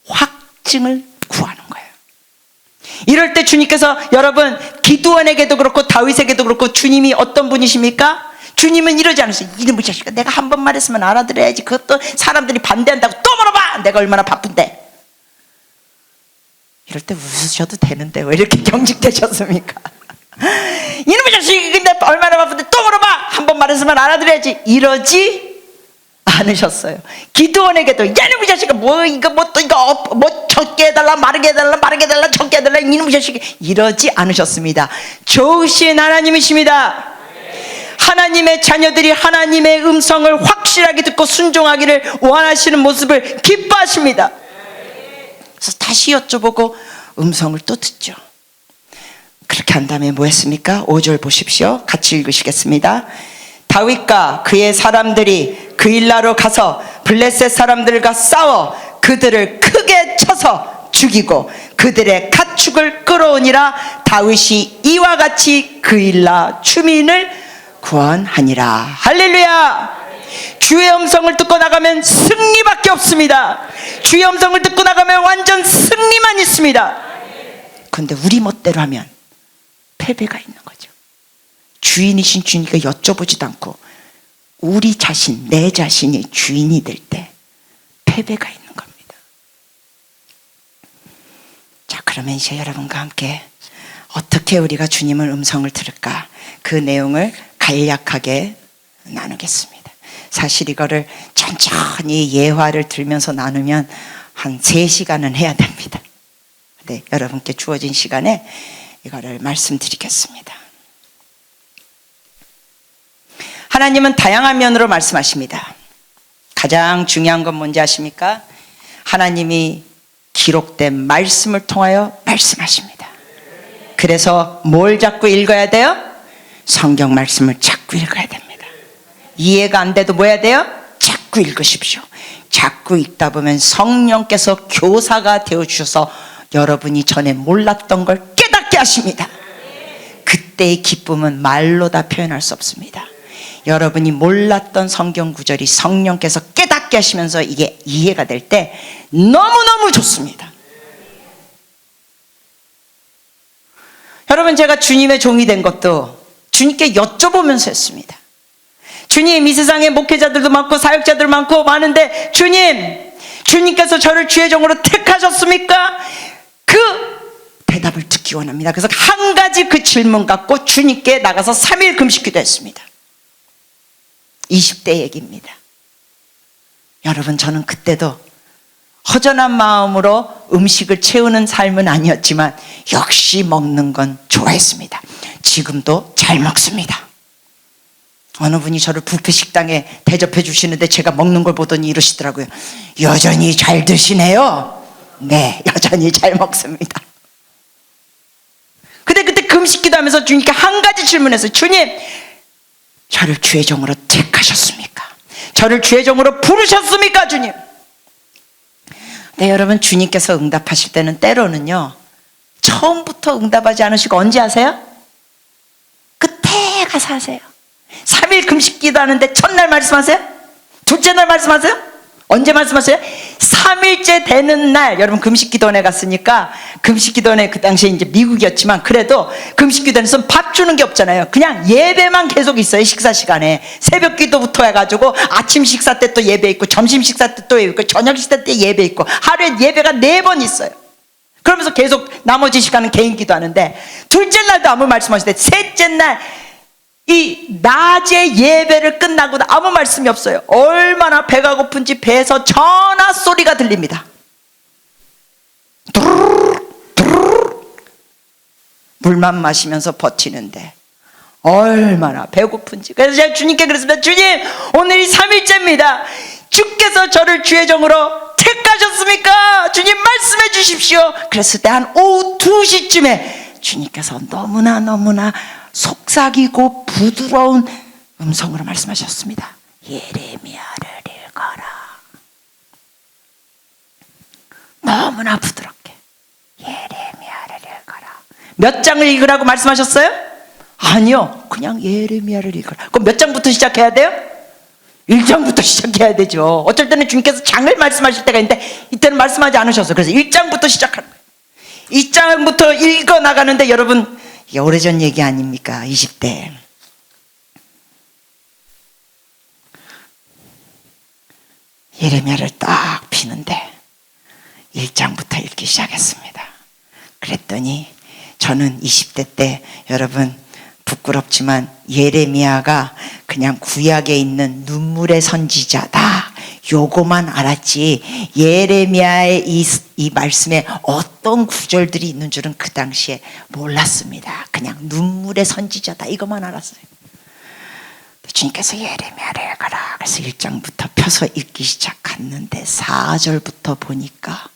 확증을 구하는 거예요. 이럴 때 주님께서 여러분 기드온에게도 그렇고 다윗에게도 그렇고 주님이 어떤 분이십니까? 주님은 이러지 않으세요. 이놈의 자식아 내가 한 번 말했으면 알아들어야지. 그것도 사람들이 반대한다고 또 물어봐. 내가 얼마나 바쁜데. 이럴 때 웃으셔도 되는데 왜 이렇게 경직되셨습니까? 이놈의 자식이 근데 얼마나 바쁜데 또 물어봐. 한 번 말했으면 알아들어야지. 이러지 않으셨어요. 기드온에게도 이놈의 자식아 뭐 적게 해달라 마르게 해달라 마르게 해달라 적게 해달라 이놈의 자식이 이러지 않으셨습니다. 좋으신 하나님이십니다. 하나님의 자녀들이 하나님의 음성을 확실하게 듣고 순종하기를 원하시는 모습을 기뻐하십니다. 그래서 다시 여쭤보고 음성을 또 듣죠. 그렇게 한 다음에 뭐 했습니까? 5절 보십시오. 같이 읽으시겠습니다. 다윗과 그의 사람들이 그일라로 가서 블레셋 사람들과 싸워 그들을 크게 쳐서 죽이고 그들의 가축을 끌어오니라. 다윗이 이와 같이 그일라 주민을 구원하니라. 할렐루야. 주의 음성을 듣고 나가면 승리밖에 없습니다. 주의 음성을 듣고 나가면 완전 승리만 있습니다. 그런데 우리 멋대로 하면 패배가 있는 거죠. 주인이신 주님께 여쭤보지도 않고 우리 자신, 내 자신이 주인이 될 때 패배가 있는 겁니다. 자, 그러면 이제 여러분과 함께 어떻게 우리가 주님의 음성을 들을까? 그 내용을 간략하게 나누겠습니다. 사실 이거를 천천히 예화를 들면서 나누면 한 3시간은 해야 됩니다. 네, 여러분께 주어진 시간에 이거를 말씀드리겠습니다. 하나님은 다양한 면으로 말씀하십니다. 가장 중요한 건 뭔지 아십니까? 하나님이 기록된 말씀을 통하여 말씀하십니다. 그래서 뭘 자꾸 읽어야 돼요? 성경 말씀을 자꾸 읽어야 됩니다. 이해가 안 돼도 뭐 해야 돼요? 자꾸 읽으십시오. 자꾸 읽다 보면 성령께서 교사가 되어주셔서 여러분이 전에 몰랐던 걸 깨닫게 하십니다. 그때의 기쁨은 말로 다 표현할 수 없습니다. 여러분이 몰랐던 성경 구절이 성령께서 깨닫게 하시면서 이게 이해가 될 때 너무너무 좋습니다. 여러분 제가 주님의 종이 된 것도 주님께 여쭤보면서 했습니다. 주님, 이 세상에 목회자들도 많고 사역자들 많고 많은데 주님께서 저를 주의 종으로 택하셨습니까? 그 대답을 듣기 원합니다. 그래서 한 가지 그 질문 갖고 주님께 나가서 3일 금식 기도했습니다. 20대 얘기입니다. 여러분, 저는 그때도 허전한 마음으로 음식을 채우는 삶은 아니었지만 역시 먹는 건 좋아했습니다. 지금도 잘 먹습니다. 어느 분이 저를 뷔페 식당에 대접해 주시는데 제가 먹는 걸 보더니 이러시더라고요. 여전히 잘 드시네요. 네, 여전히 잘 먹습니다. 근데 그때 금식기도 하면서 주님께 한 가지 질문했어요. 주님, 저를 주의 종으로 택하셨습니까? 저를 주의 종으로 부르셨습니까, 주님? 네, 여러분, 주님께서 응답하실 때는 때로는요, 처음부터 응답하지 않으시고 언제 하세요? 끝에 가서 하세요. 3일 금식기도 하는데 첫날 말씀하세요? 둘째 날 말씀하세요? 언제 말씀하세요? 3일째 되는 날. 여러분, 금식기도원에 갔으니까, 금식기도원에 그 당시에 이제 미국이었지만 그래도 금식기도원에서는 밥 주는 게 없잖아요. 그냥 예배만 계속 있어요. 식사 시간에 새벽 기도부터 해가지고 아침 식사 때 또 예배 있고, 점심 식사 때 또 예배 있고, 저녁 식사 때 예배 있고, 하루에 예배가 4번 있어요. 그러면서 계속 나머지 시간은 개인 기도하는데, 둘째 날도 아무 말씀하시는데, 셋째 날 이 낮에 예배를 끝나고도 아무 말씀이 없어요. 얼마나 배가 고픈지 배에서 전화 소리가 들립니다. 물만 마시면서 버티는데 얼마나 배고픈지. 그래서 제가 주님께 그랬습니다. 주님, 오늘이 3일째입니다. 주께서 저를 주의 종으로 택하셨습니까? 주님, 말씀해 주십시오. 그랬을 때 한 오후 2시쯤에 주님께서 너무나 속삭이고 부드러운 음성으로 말씀하셨습니다. 예레미야를 읽어라. 너무나 부드럽게 예레미야를 읽어라. 몇 장을 읽으라고 말씀하셨어요? 아니요, 그냥 예레미야를 읽어라. 그럼 몇 장부터 시작해야 돼요? 1장부터 시작해야 되죠. 어쩔 때는 주님께서 장을 말씀하실 때가 있는데 이때는 말씀하지 않으셨어요. 그래서 1장부터 시작하는 거예요. 2장부터 읽어 나가는데, 여러분, 이게 오래전 얘기 아닙니까? 20대. 예레미야를 딱 피는데 1장부터 읽기 시작했습니다. 그랬더니 저는 20대 때, 여러분, 부끄럽지만 예레미야가 그냥 구약에 있는 눈물의 선지자다, 요거만 알았지, 예레미야의 이 말씀에 어떤 구절들이 있는 줄은 그 당시에 몰랐습니다. 그냥 눈물의 선지자다, 이것만 알았어요. 주님께서 예레미야를 읽어라. 그래서 1장부터 펴서 읽기 시작했는데 4절부터 보니까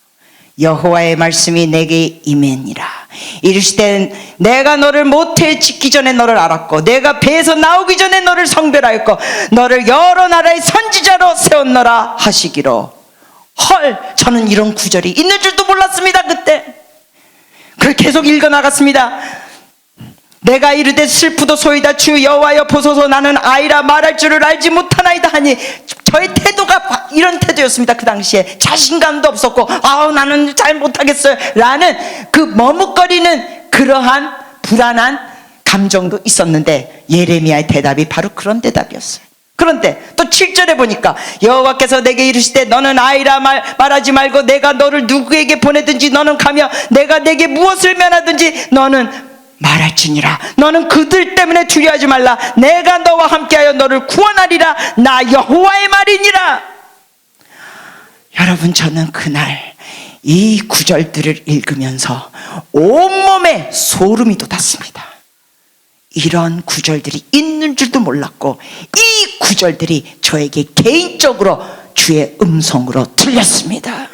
여호와의 말씀이 내게 임하니라. 이르시되 내가 너를 모태에 짓기 전에 너를 알았고, 내가 배에서 나오기 전에 너를 성별하였고, 너를 여러 나라의 선지자로 세웠노라 하시기로. 헐, 저는 이런 구절이 있는 줄도 몰랐습니다. 그때. 그걸 계속 읽어 나갔습니다. 내가 이르되 슬프도 소이다. 주 여호와여 보소서, 나는 아이라 말할 줄을 알지 못하나이다 하니, 저의 태도가 이런 태도였습니다. 그 당시에 자신감도 없었고, 나는 잘 못하겠어요 라는 그 머뭇거리는 그러한 불안한 감정도 있었는데, 예레미야의 대답이 바로 그런 대답이었어요. 그런데 또 7절에 보니까 여호와께서 내게 이르시되 너는 아이라 말하지 말고, 내가 너를 누구에게 보내든지 너는 가며 내가 내게 무엇을 면하든지 너는 말할지니라. 너는 그들 때문에 두려워하지 말라. 내가 너와 함께하여 너를 구원하리라. 나 여호와의 말이니라. 여러분, 저는 그날 이 구절들을 읽으면서 온몸에 소름이 돋았습니다. 이런 구절들이 있는 줄도 몰랐고, 이 구절들이 저에게 개인적으로 주의 음성으로 들렸습니다.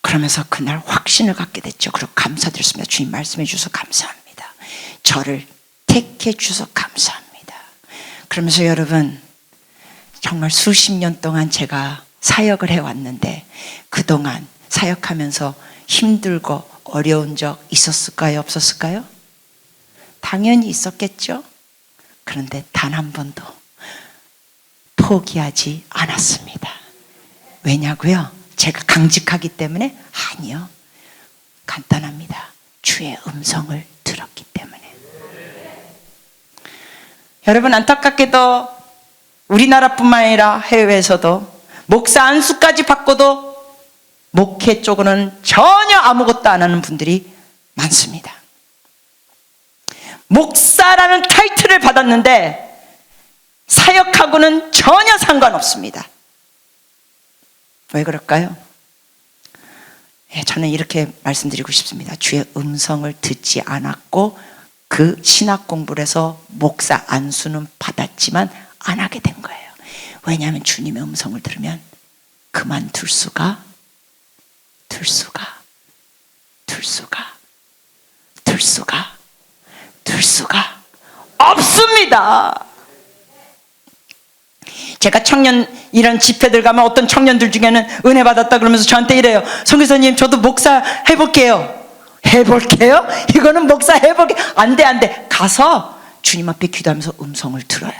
그러면서 그날 확신을 갖게 됐죠. 그리고 감사드렸습니다. 주님 말씀해 주셔서 감사합니다. 저를 택해 주셔서 감사합니다. 그러면서 여러분, 정말 수십 년 동안 제가 사역을 해왔는데, 그동안 사역하면서 힘들고 어려운 적 있었을까요? 없었을까요? 당연히 있었겠죠. 그런데 단 한 번도 포기하지 않았습니다. 왜냐고요? 제가 강직하기 때문에? 아니요, 간단합니다. 주의 음성을 들었기 때문에. 여러분, 안타깝게도 우리나라뿐만 아니라 해외에서도 목사 안수까지 받고도 목회 쪽으로는 전혀 아무것도 안 하는 분들이 많습니다. 목사라는 타이틀을 받았는데 사역하고는 전혀 상관없습니다. 왜 그럴까요? 저는 이렇게 말씀드리고 싶습니다. 주의 음성을 듣지 않았고 그 신학 공부를 해서 목사 안수는 받았지만 안 하게 된 거예요. 왜냐하면 주님의 음성을 들으면 그만둘 수가 없습니다. 제가 청년 이런 집회들 가면 어떤 청년들 중에는 은혜 받았다 그러면서 저한테 이래요. 선교사님, 저도 목사 해볼게요. 이거는 목사 해볼게. 안 돼. 가서 주님 앞에 기도하면서 음성을 들어요.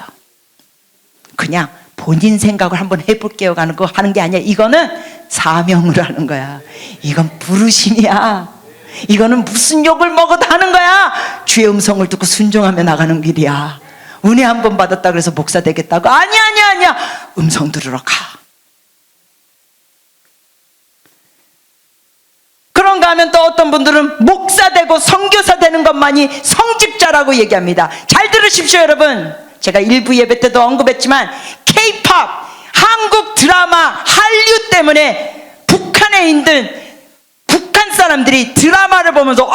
그냥 본인 생각을 한번 해볼게요 하는 게 아니야. 이거는 사명을 하는 거야. 이건 부르심이야. 이거는 무슨 욕을 먹어도 하는 거야. 주의 음성을 듣고 순종하며 나가는 길이야. 은혜 한 번 받았다 그래서 목사 되겠다고? 아니야. 음성 들으러 가. 그런가 하면 또 어떤 분들은 목사 되고 선교사 되는 것만이 성직자라고 얘기합니다. 잘 들으십시오, 여러분. 제가 일부 예배 때도 언급했지만 K-POP, 한국 드라마, 한류 때문에 북한에 있는 북한 사람들이 드라마를 보면서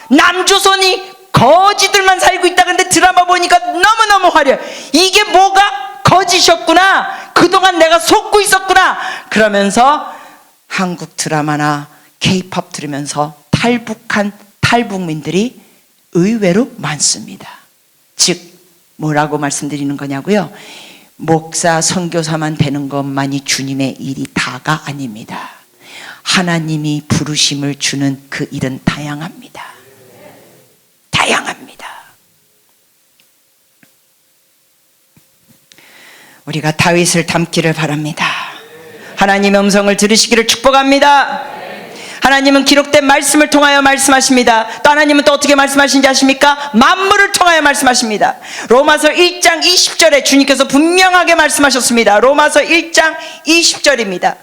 남조선이 거지들만 살고 있다. 근데 드라마 보니까 너무너무 화려해. 이게 뭐가 거짓이었구나. 그동안 내가 속고 있었구나. 그러면서 한국 드라마나 K-POP 들으면서 탈북한 탈북민들이 의외로 많습니다. 즉 뭐라고 말씀드리는 거냐고요? 목사 선교사만 되는 것만이 주님의 일이 다가 아닙니다. 하나님이 부르심을 주는 그 일은 다양합니다. 우리가 다윗을 닮기를 바랍니다. 하나님의 음성을 들으시기를 축복합니다. 하나님은 기록된 말씀을 통하여 말씀하십니다. 또 하나님은 또 어떻게 말씀하시는지 아십니까? 만물을 통하여 말씀하십니다. 로마서 1장 20절에 주님께서 분명하게 말씀하셨습니다. 로마서 1장 20절입니다.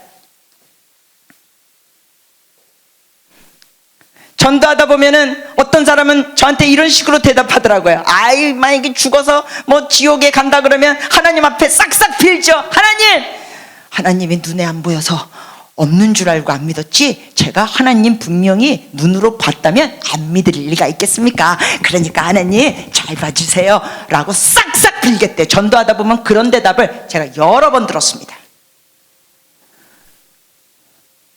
전도하다 보면은 어떤 사람은 저한테 이런 식으로 대답하더라고요. 만약에 죽어서 지옥에 간다 그러면 하나님 앞에 싹싹 빌죠. 하나님이 눈에 안 보여서 없는 줄 알고 안 믿었지, 제가 하나님 분명히 눈으로 봤다면 안 믿을 리가 있겠습니까? 그러니까 하나님 잘 봐주세요 라고 싹싹 빌겠대요. 전도하다 보면 그런 대답을 제가 여러 번 들었습니다.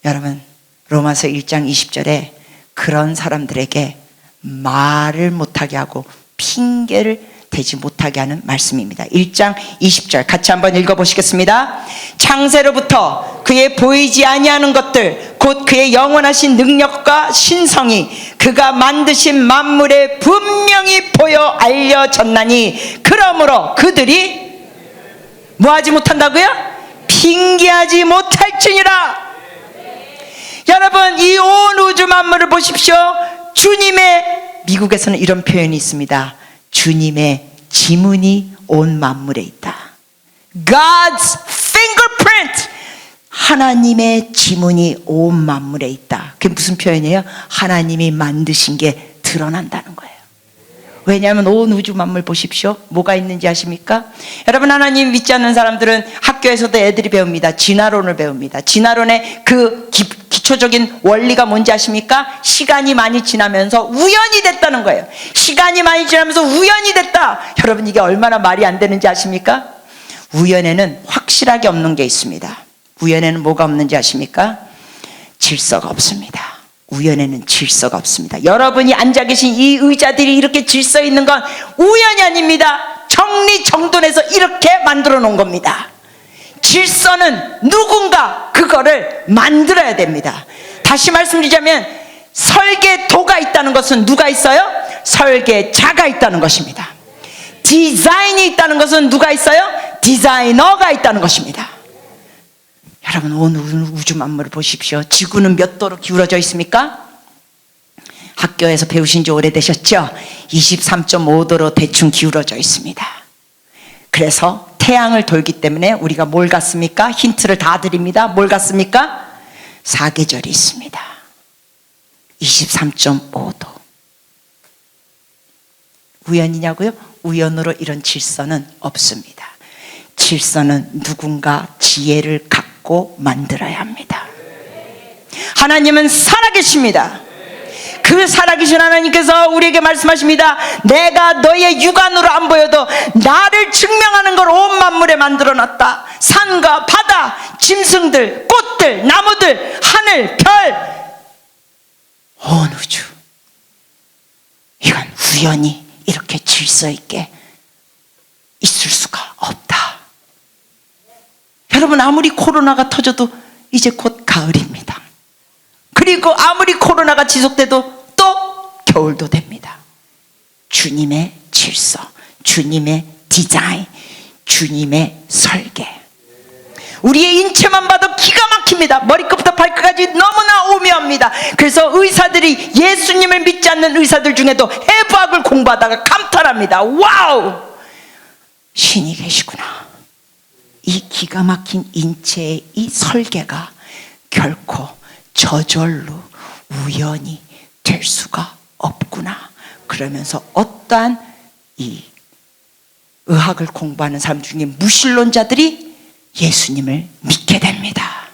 여러분, 로마서 1장 20절에 그런 사람들에게 말을 못하게 하고 핑계를 대지 못하게 하는 말씀입니다. 1장 20절 같이 한번 읽어보시겠습니다. 창세로부터 그의 보이지 아니하는 것들 곧 그의 영원하신 능력과 신성이 그가 만드신 만물에 분명히 보여 알려졌나니 그러므로 그들이 뭐하지 못한다고요? 핑계하지 못할지니라. 여러분, 이 온 우주 만물을 보십시오. 미국에서는 이런 표현이 있습니다. 주님의 지문이 온 만물에 있다. God's fingerprint. 하나님의 지문이 온 만물에 있다. 그게 무슨 표현이에요? 하나님이 만드신 게 드러난다는 거예요. 왜냐하면 온 우주 만물 보십시오. 뭐가 있는지 아십니까? 여러분, 하나님 믿지 않는 사람들은 학교에서도 애들이 배웁니다. 진화론을 배웁니다. 진화론의 그 기초적인 원리가 뭔지 아십니까? 시간이 많이 지나면서 우연이 됐다는 거예요. 시간이 많이 지나면서 우연이 됐다. 여러분, 이게 얼마나 말이 안 되는지 아십니까? 우연에는 확실하게 없는 게 있습니다. 우연에는 뭐가 없는지 아십니까? 질서가 없습니다. 우연에는 질서가 없습니다. 여러분이 앉아 계신 이 의자들이 이렇게 질서 있는 건 우연이 아닙니다. 정리정돈해서 이렇게 만들어 놓은 겁니다. 질서는 누군가 그거를 만들어야 됩니다. 다시 말씀드리자면 설계도가 있다는 것은 누가 있어요? 설계자가 있다는 것입니다. 디자인이 있다는 것은 누가 있어요? 디자이너가 있다는 것입니다. 여러분, 온 우주 만물을 보십시오. 지구는 몇 도로 기울어져 있습니까? 학교에서 배우신 지 오래되셨죠? 23.5도로 대충 기울어져 있습니다. 그래서 태양을 돌기 때문에 우리가 뭘 갖습니까? 힌트를 다 드립니다. 뭘 갖습니까? 사계절이 있습니다. 23.5도. 우연이냐고요? 우연으로 이런 질서는 없습니다. 질서는 누군가 지혜를 갖고 만들어야 합니다. 하나님은 살아계십니다. 그 살아계신 하나님께서 우리에게 말씀하십니다. 내가 너의 육안으로 안 보여도 나를 증명하는 걸 온 만물에 만들어놨다. 산과 바다, 짐승들, 꽃들, 나무들, 하늘, 별, 온 우주. 이건 우연히 이렇게 질서 있게 있을 수가 없다. 여러분, 아무리 코로나가 터져도 이제 곧 가을입니다. 그리고 아무리 코로나가 지속돼도 또 겨울도 됩니다. 주님의 질서, 주님의 디자인, 주님의 설계. 우리의 인체만 봐도 기가 막힙니다. 머리끝부터 발끝까지 너무나 오묘합니다. 그래서 의사들이, 예수님을 믿지 않는 의사들 중에도 해부학을 공부하다가 감탄합니다. 와우! 신이 계시구나. 이 기가 막힌 인체의 이 설계가 결코 저절로 우연히 될 수가 없구나. 그러면서 어떠한 이 의학을 공부하는 사람 중에 무신론자들이 예수님을 믿게 됩니다.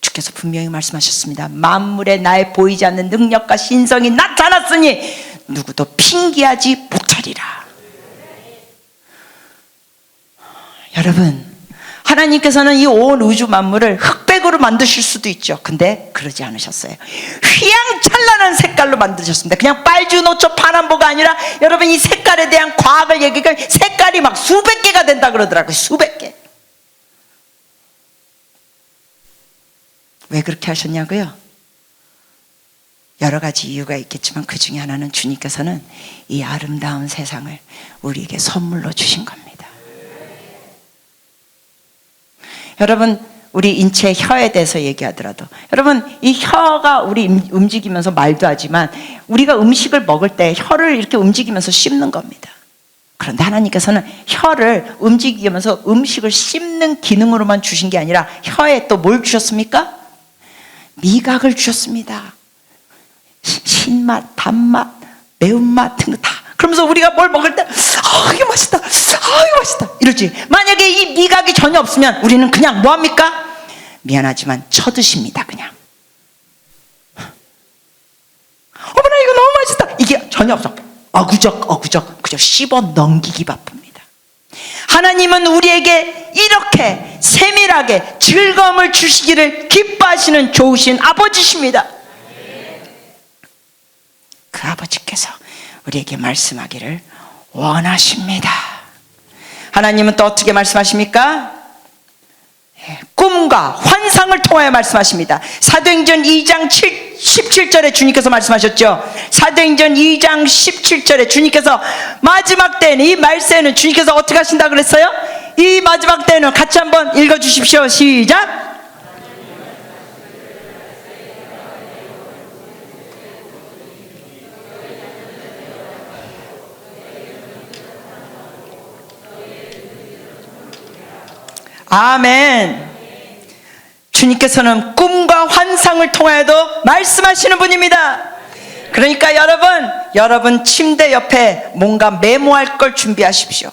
주께서 분명히 말씀하셨습니다. 만물에 나의 보이지 않는 능력과 신성이 나타났으니 누구도 핑계하지 못하리라. 여러분, 하나님께서는 이 온 우주 만물을 흑백으로 만드실 수도 있죠. 근데 그러지 않으셨어요. 휘황찬란한 색깔로 만드셨습니다. 그냥 빨주노초 파란보가 아니라, 여러분, 이 색깔에 대한 과학을 얘기하니까 색깔이 막 수백 개가 된다 그러더라고요. 수백 개. 왜 그렇게 하셨냐고요? 여러 가지 이유가 있겠지만 그 중에 하나는 주님께서는 이 아름다운 세상을 우리에게 선물로 주신 겁니다. 여러분, 우리 인체 혀에 대해서 얘기하더라도, 여러분, 이 혀가 우리 움직이면서 말도 하지만 우리가 음식을 먹을 때 혀를 이렇게 움직이면서 씹는 겁니다. 그런데 하나님께서는 혀를 움직이면서 음식을 씹는 기능으로만 주신 게 아니라 혀에 또 뭘 주셨습니까? 미각을 주셨습니다. 신맛, 단맛, 매운맛 등등 다. 그러면서 우리가 뭘 먹을 때 이게 맛있다, 이거 맛있다 이러지. 만약에 이 미각이 전혀 없으면 우리는 그냥 뭐합니까? 미안하지만 쳐드십니다. 그냥 어머나 이거 너무 맛있다, 이게 전혀 없어. 어구적 그저 씹어 넘기기 바쁩니다. 하나님은 우리에게 이렇게 세밀하게 즐거움을 주시기를 기뻐하시는 좋으신 아버지십니다. 그 아버지께서 우리에게 말씀하기를 원하십니다. 하나님은 또 어떻게 말씀하십니까? 꿈과 환상을 통하여 말씀하십니다. 사도행전 2장 17절에 주님께서 말씀하셨죠. 사도행전 2장 17절에 주님께서 마지막 때는, 이 말세는 주님께서 어떻게 하신다 그랬어요? 이 마지막 때는 같이 한번 읽어주십시오. 시작. 아멘. 주님께서는 꿈과 환상을 통하여도 말씀하시는 분입니다. 그러니까 여러분 침대 옆에 뭔가 메모할 걸 준비하십시오.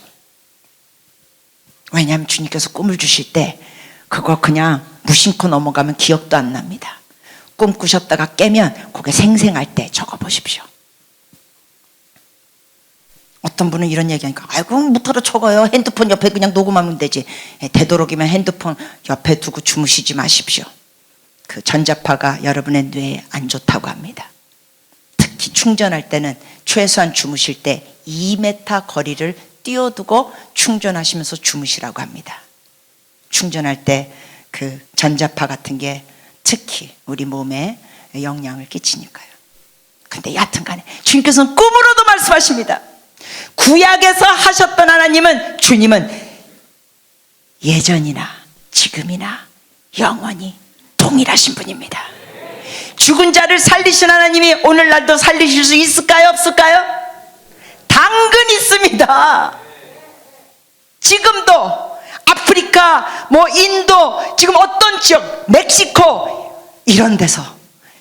왜냐하면 주님께서 꿈을 주실 때 그거 그냥 무심코 넘어가면 기억도 안 납니다. 꿈 꾸셨다가 깨면 그게 생생할 때 적어보십시오. 어떤 분은 이런 얘기하니까, 아이고 무터러 적어요. 핸드폰 옆에 그냥 녹음하면 되지. 되도록이면 핸드폰 옆에 두고 주무시지 마십시오. 그 전자파가 여러분의 뇌에 안 좋다고 합니다. 특히 충전할 때는 최소한 주무실 때 2m 거리를 띄워두고 충전하시면서 주무시라고 합니다. 충전할 때 그 전자파 같은 게 특히 우리 몸에 영향을 끼치니까요. 근데 여하튼간에 주님께서는 꿈으로도 말씀하십니다. 구약에서 하셨던 하나님은, 주님은 예전이나 지금이나 영원히 동일하신 분입니다. 죽은 자를 살리신 하나님이 오늘날도 살리실 수 있을까요? 없을까요? 당근 있습니다. 지금도 아프리카, 인도, 지금 어떤 지역, 멕시코 이런 데서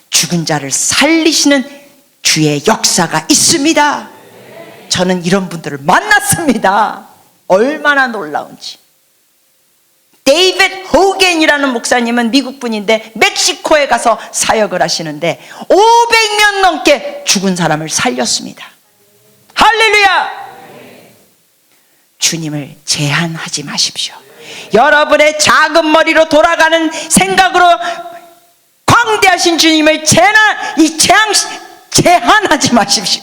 죽은 자를 살리시는 주의 역사가 있습니다. 저는 이런 분들을 만났습니다. 얼마나 놀라운지. 데이빗 호겐이라는 목사님은 미국 분인데 멕시코에 가서 사역을 하시는데 500명 넘게 죽은 사람을 살렸습니다. 할렐루야! 주님을 제한하지 마십시오. 여러분의 작은 머리로 돌아가는 생각으로 광대하신 주님을 제한하지 마십시오.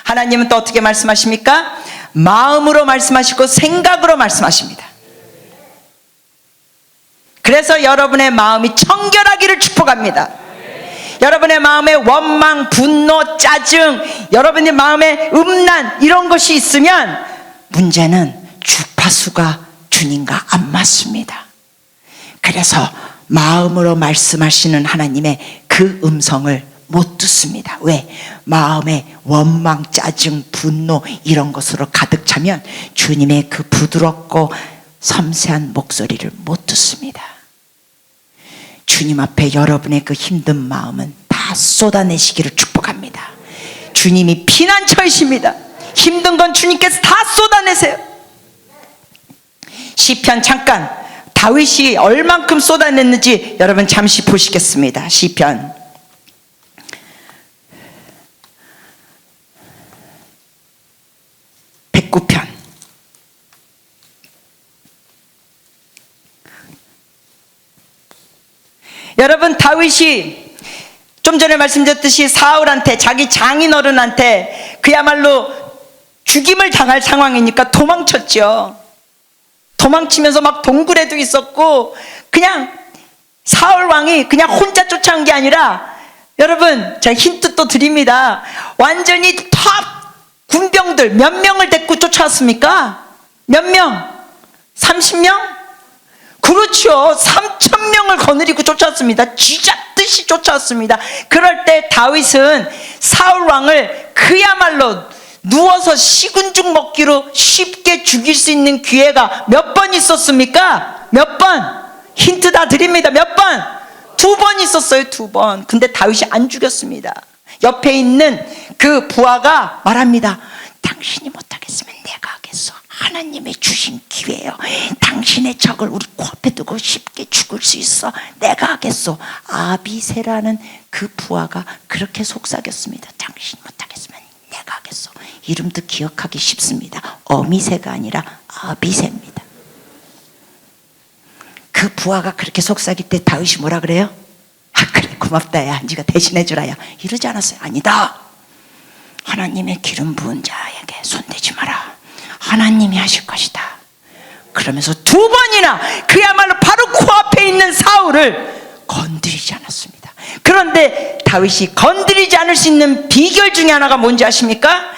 하나님은 또 어떻게 말씀하십니까? 마음으로 말씀하시고 생각으로 말씀하십니다. 그래서 여러분의 마음이 청결하기를 축복합니다. 여러분의 마음에 원망, 분노, 짜증, 여러분의 마음에 음란 이런 것이 있으면 문제는 주파수가 주님과 안 맞습니다. 그래서 마음으로 말씀하시는 하나님의 그 음성을 못 듣습니다. 왜? 마음에 원망, 짜증, 분노 이런 것으로 가득 차면 주님의 그 부드럽고 섬세한 목소리를 못 듣습니다. 주님 앞에 여러분의 그 힘든 마음은 다 쏟아내시기를 축복합니다. 주님이 피난처이십니다. 힘든 건 주님께서 다 쏟아내세요. 시편 잠깐 다윗이 얼만큼 쏟아냈는지 여러분 잠시 보시겠습니다. 시편 109편. 여러분 다윗이 좀 전에 말씀드렸듯이 사울한테 자기 장인어른한테 그야말로 죽임을 당할 상황이니까 도망쳤죠. 도망치면서 막 동굴에도 있었고 그냥 사울 왕이 그냥 혼자 쫓아온 게 아니라 여러분 제가 힌트 또 드립니다. 완전히 탑 군병들 몇 명을 데리고 쫓아왔습니까? 몇 명? 30명? 그렇죠. 3,000명을 거느리고 쫓아왔습니다. 쥐잡듯이 쫓아왔습니다. 그럴 때 다윗은 사울 왕을 그야말로 누워서 식은 죽 먹기로 쉽게 죽일 수 있는 기회가 몇 번 있었습니까? 몇 번? 힌트 다 드립니다. 몇 번? 2번 있었어요. 2번. 근데 다윗이 안 죽였습니다. 옆에 있는 그 부하가 말합니다. 당신이 못하겠으면 내가 하겠어. 하나님의 주신 기회예요. 당신의 적을 우리 코앞에 두고 쉽게 죽을 수 있어. 내가 하겠소. 아비새라는 그 부하가 그렇게 속삭였습니다. 당신이 못하겠으면 내가 하겠소. 이름도 기억하기 쉽습니다. 어미새가 아니라 아비새입니다. 그 부하가 그렇게 속삭일 때 다윗이 뭐라 그래요? 아 그래 고맙다 야 네가 대신해 주라 야 이러지 않았어요. 아니다. 하나님의 기름 부은 자에게 손대지 마라. 하나님이 하실 것이다. 그러면서 2번이나 그야말로 바로 코앞에 있는 사울을 건드리지 않았습니다. 그런데 다윗이 건드리지 않을 수 있는 비결 중에 하나가 뭔지 아십니까?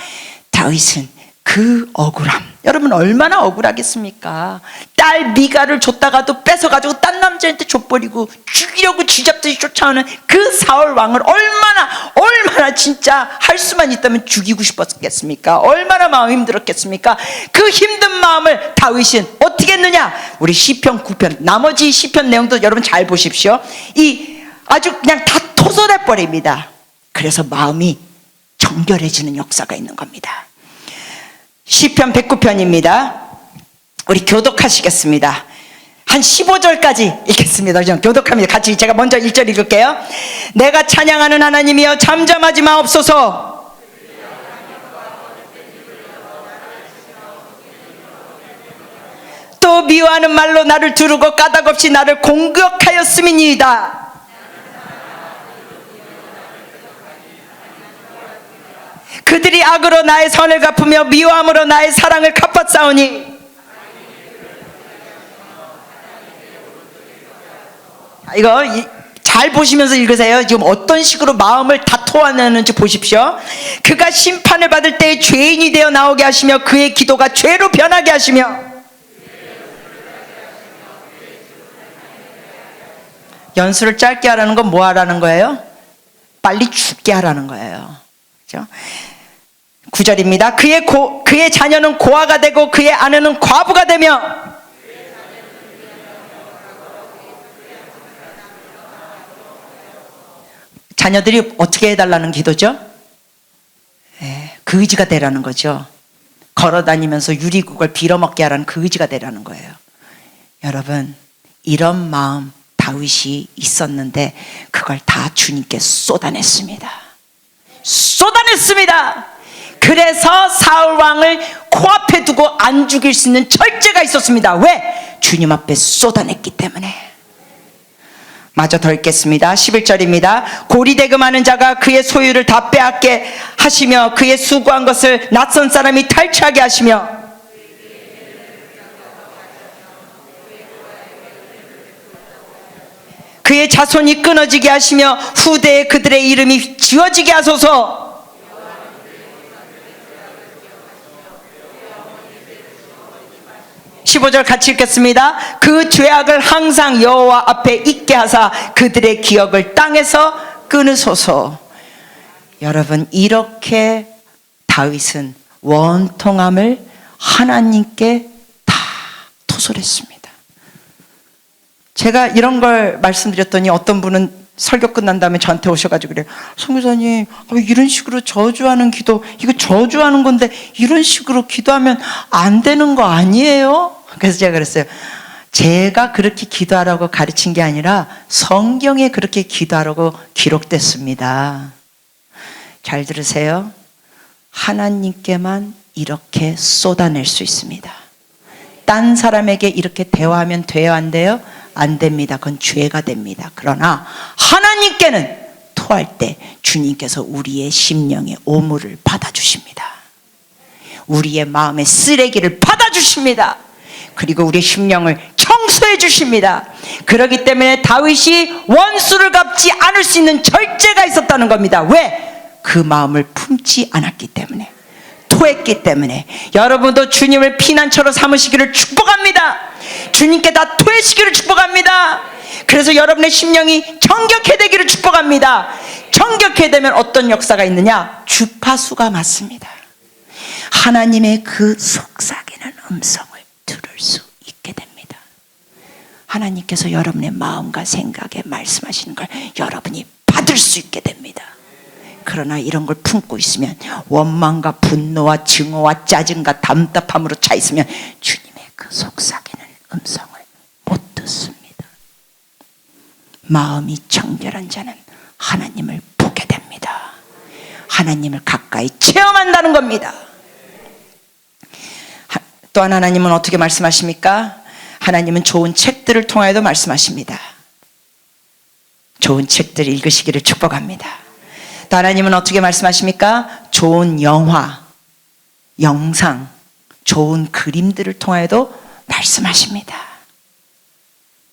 다윗은 그 억울함, 여러분 얼마나 억울하겠습니까? 딸 미가를 줬다가도 뺏어가지고 딴 남자한테 줘버리고 죽이려고 쥐잡듯이 쫓아오는 그 사울 왕을 얼마나 진짜 할 수만 있다면 죽이고 싶었겠습니까? 얼마나 마음이 힘들었겠습니까? 그 힘든 마음을 다윗은 어떻게 했느냐? 우리 시편 9편 나머지 시편 내용도 여러분 잘 보십시오. 이 아주 그냥 다 토설해 버립니다. 그래서 마음이 정결해지는 역사가 있는 겁니다. 시편 109편입니다. 우리 교독하시겠습니다. 한 15절까지 읽겠습니다. 좀 교독합니다. 같이 제가 먼저 1절 읽을게요. 내가 찬양하는 하나님이여 잠잠하지 마옵소서. 또 미워하는 말로 나를 두르고 까닭없이 나를 공격하였음이니이다. 그들이 악으로 나의 선을 갚으며 미워함으로 나의 사랑을 갚았사오니. 이거 잘 보시면서 읽으세요. 지금 어떤 식으로 마음을 다 토해내는지 보십시오. 그가 심판을 받을 때 죄인이 되어 나오게 하시며 그의 기도가 죄로 변하게 하시며. 연수를 짧게 하라는 건 뭐 하라는 거예요? 빨리 죽게 하라는 거예요. 그렇죠? 9절입니다. 그의 자녀는 고아가 되고 그의 아내는 과부가 되며. 자녀들이 어떻게 해달라는 기도죠? 그 의지가 되라는 거죠. 걸어다니면서 유리국을 빌어먹게 하라는 그 의지가 되라는 거예요. 여러분, 이런 마음 다윗이 있었는데 그걸 다 주님께 쏟아냈습니다. 쏟아냈습니다. 그래서 사울 왕을 코앞에 두고 안 죽일 수 있는 절제가 있었습니다. 왜? 주님 앞에 쏟아냈기 때문에. 마저 더 읽겠습니다. 11절입니다. 고리대금하는 자가 그의 소유를 다 빼앗게 하시며 그의 수고한 것을 낯선 사람이 탈취하게 하시며 그의 자손이 끊어지게 하시며 후대에 그들의 이름이 지워지게 하소서. 15절 같이 읽겠습니다. 그 죄악을 항상 여호와 앞에 있게 하사 그들의 기억을 땅에서 끊으소서. 여러분, 이렇게 다윗은 원통함을 하나님께 다 토설했습니다. 제가 이런 걸 말씀드렸더니 어떤 분은 설교 끝난 다음에 저한테 오셔가지고 그래요. 선교사님, 이런 식으로 저주하는 기도, 이거 저주하는 건데 이런 식으로 기도하면 안 되는 거 아니에요? 그래서 제가 그랬어요. 제가 그렇게 기도하라고 가르친 게 아니라 성경에 그렇게 기도하라고 기록됐습니다. 잘 들으세요. 하나님께만 이렇게 쏟아낼 수 있습니다. 딴 사람에게 이렇게 대화하면 돼요, 안 돼요? 안 됩니다. 그건 죄가 됩니다. 그러나 하나님께는 토할 때 주님께서 우리의 심령의 오물을 받아주십니다. 우리의 마음의 쓰레기를 받아주십니다. 그리고 우리의 심령을 청소해 주십니다. 그렇기 때문에 다윗이 원수를 갚지 않을 수 있는 절제가 있었다는 겁니다. 왜? 그 마음을 품지 않았기 때문에, 토했기 때문에. 여러분도 주님을 피난처로 삼으시기를 축복합니다. 주님께 다 토해시기를 축복합니다. 그래서 여러분의 심령이 정결케 되기를 축복합니다. 정결케 되면 어떤 역사가 있느냐? 주파수가 맞습니다. 하나님의 그 속삭이는 음성을 들을 수 있게 됩니다. 하나님께서 여러분의 마음과 생각에 말씀하시는 걸 여러분이 받을 수 있게 됩니다. 그러나 이런 걸 품고 있으면 원망과 분노와 증오와 짜증과 답답함으로 차 있으면 주님의 그 속삭이는 음성을 못 듣습니다. 마음이 정결한 자는 하나님을 보게 됩니다. 하나님을 가까이 체험한다는 겁니다. 또한 하나님은 어떻게 말씀하십니까? 하나님은 좋은 책들을 통하여도 말씀하십니다. 좋은 책들 읽으시기를 축복합니다. 또 하나님은 어떻게 말씀하십니까? 좋은 영화, 영상, 좋은 그림들을 통하여도 말씀하십니다.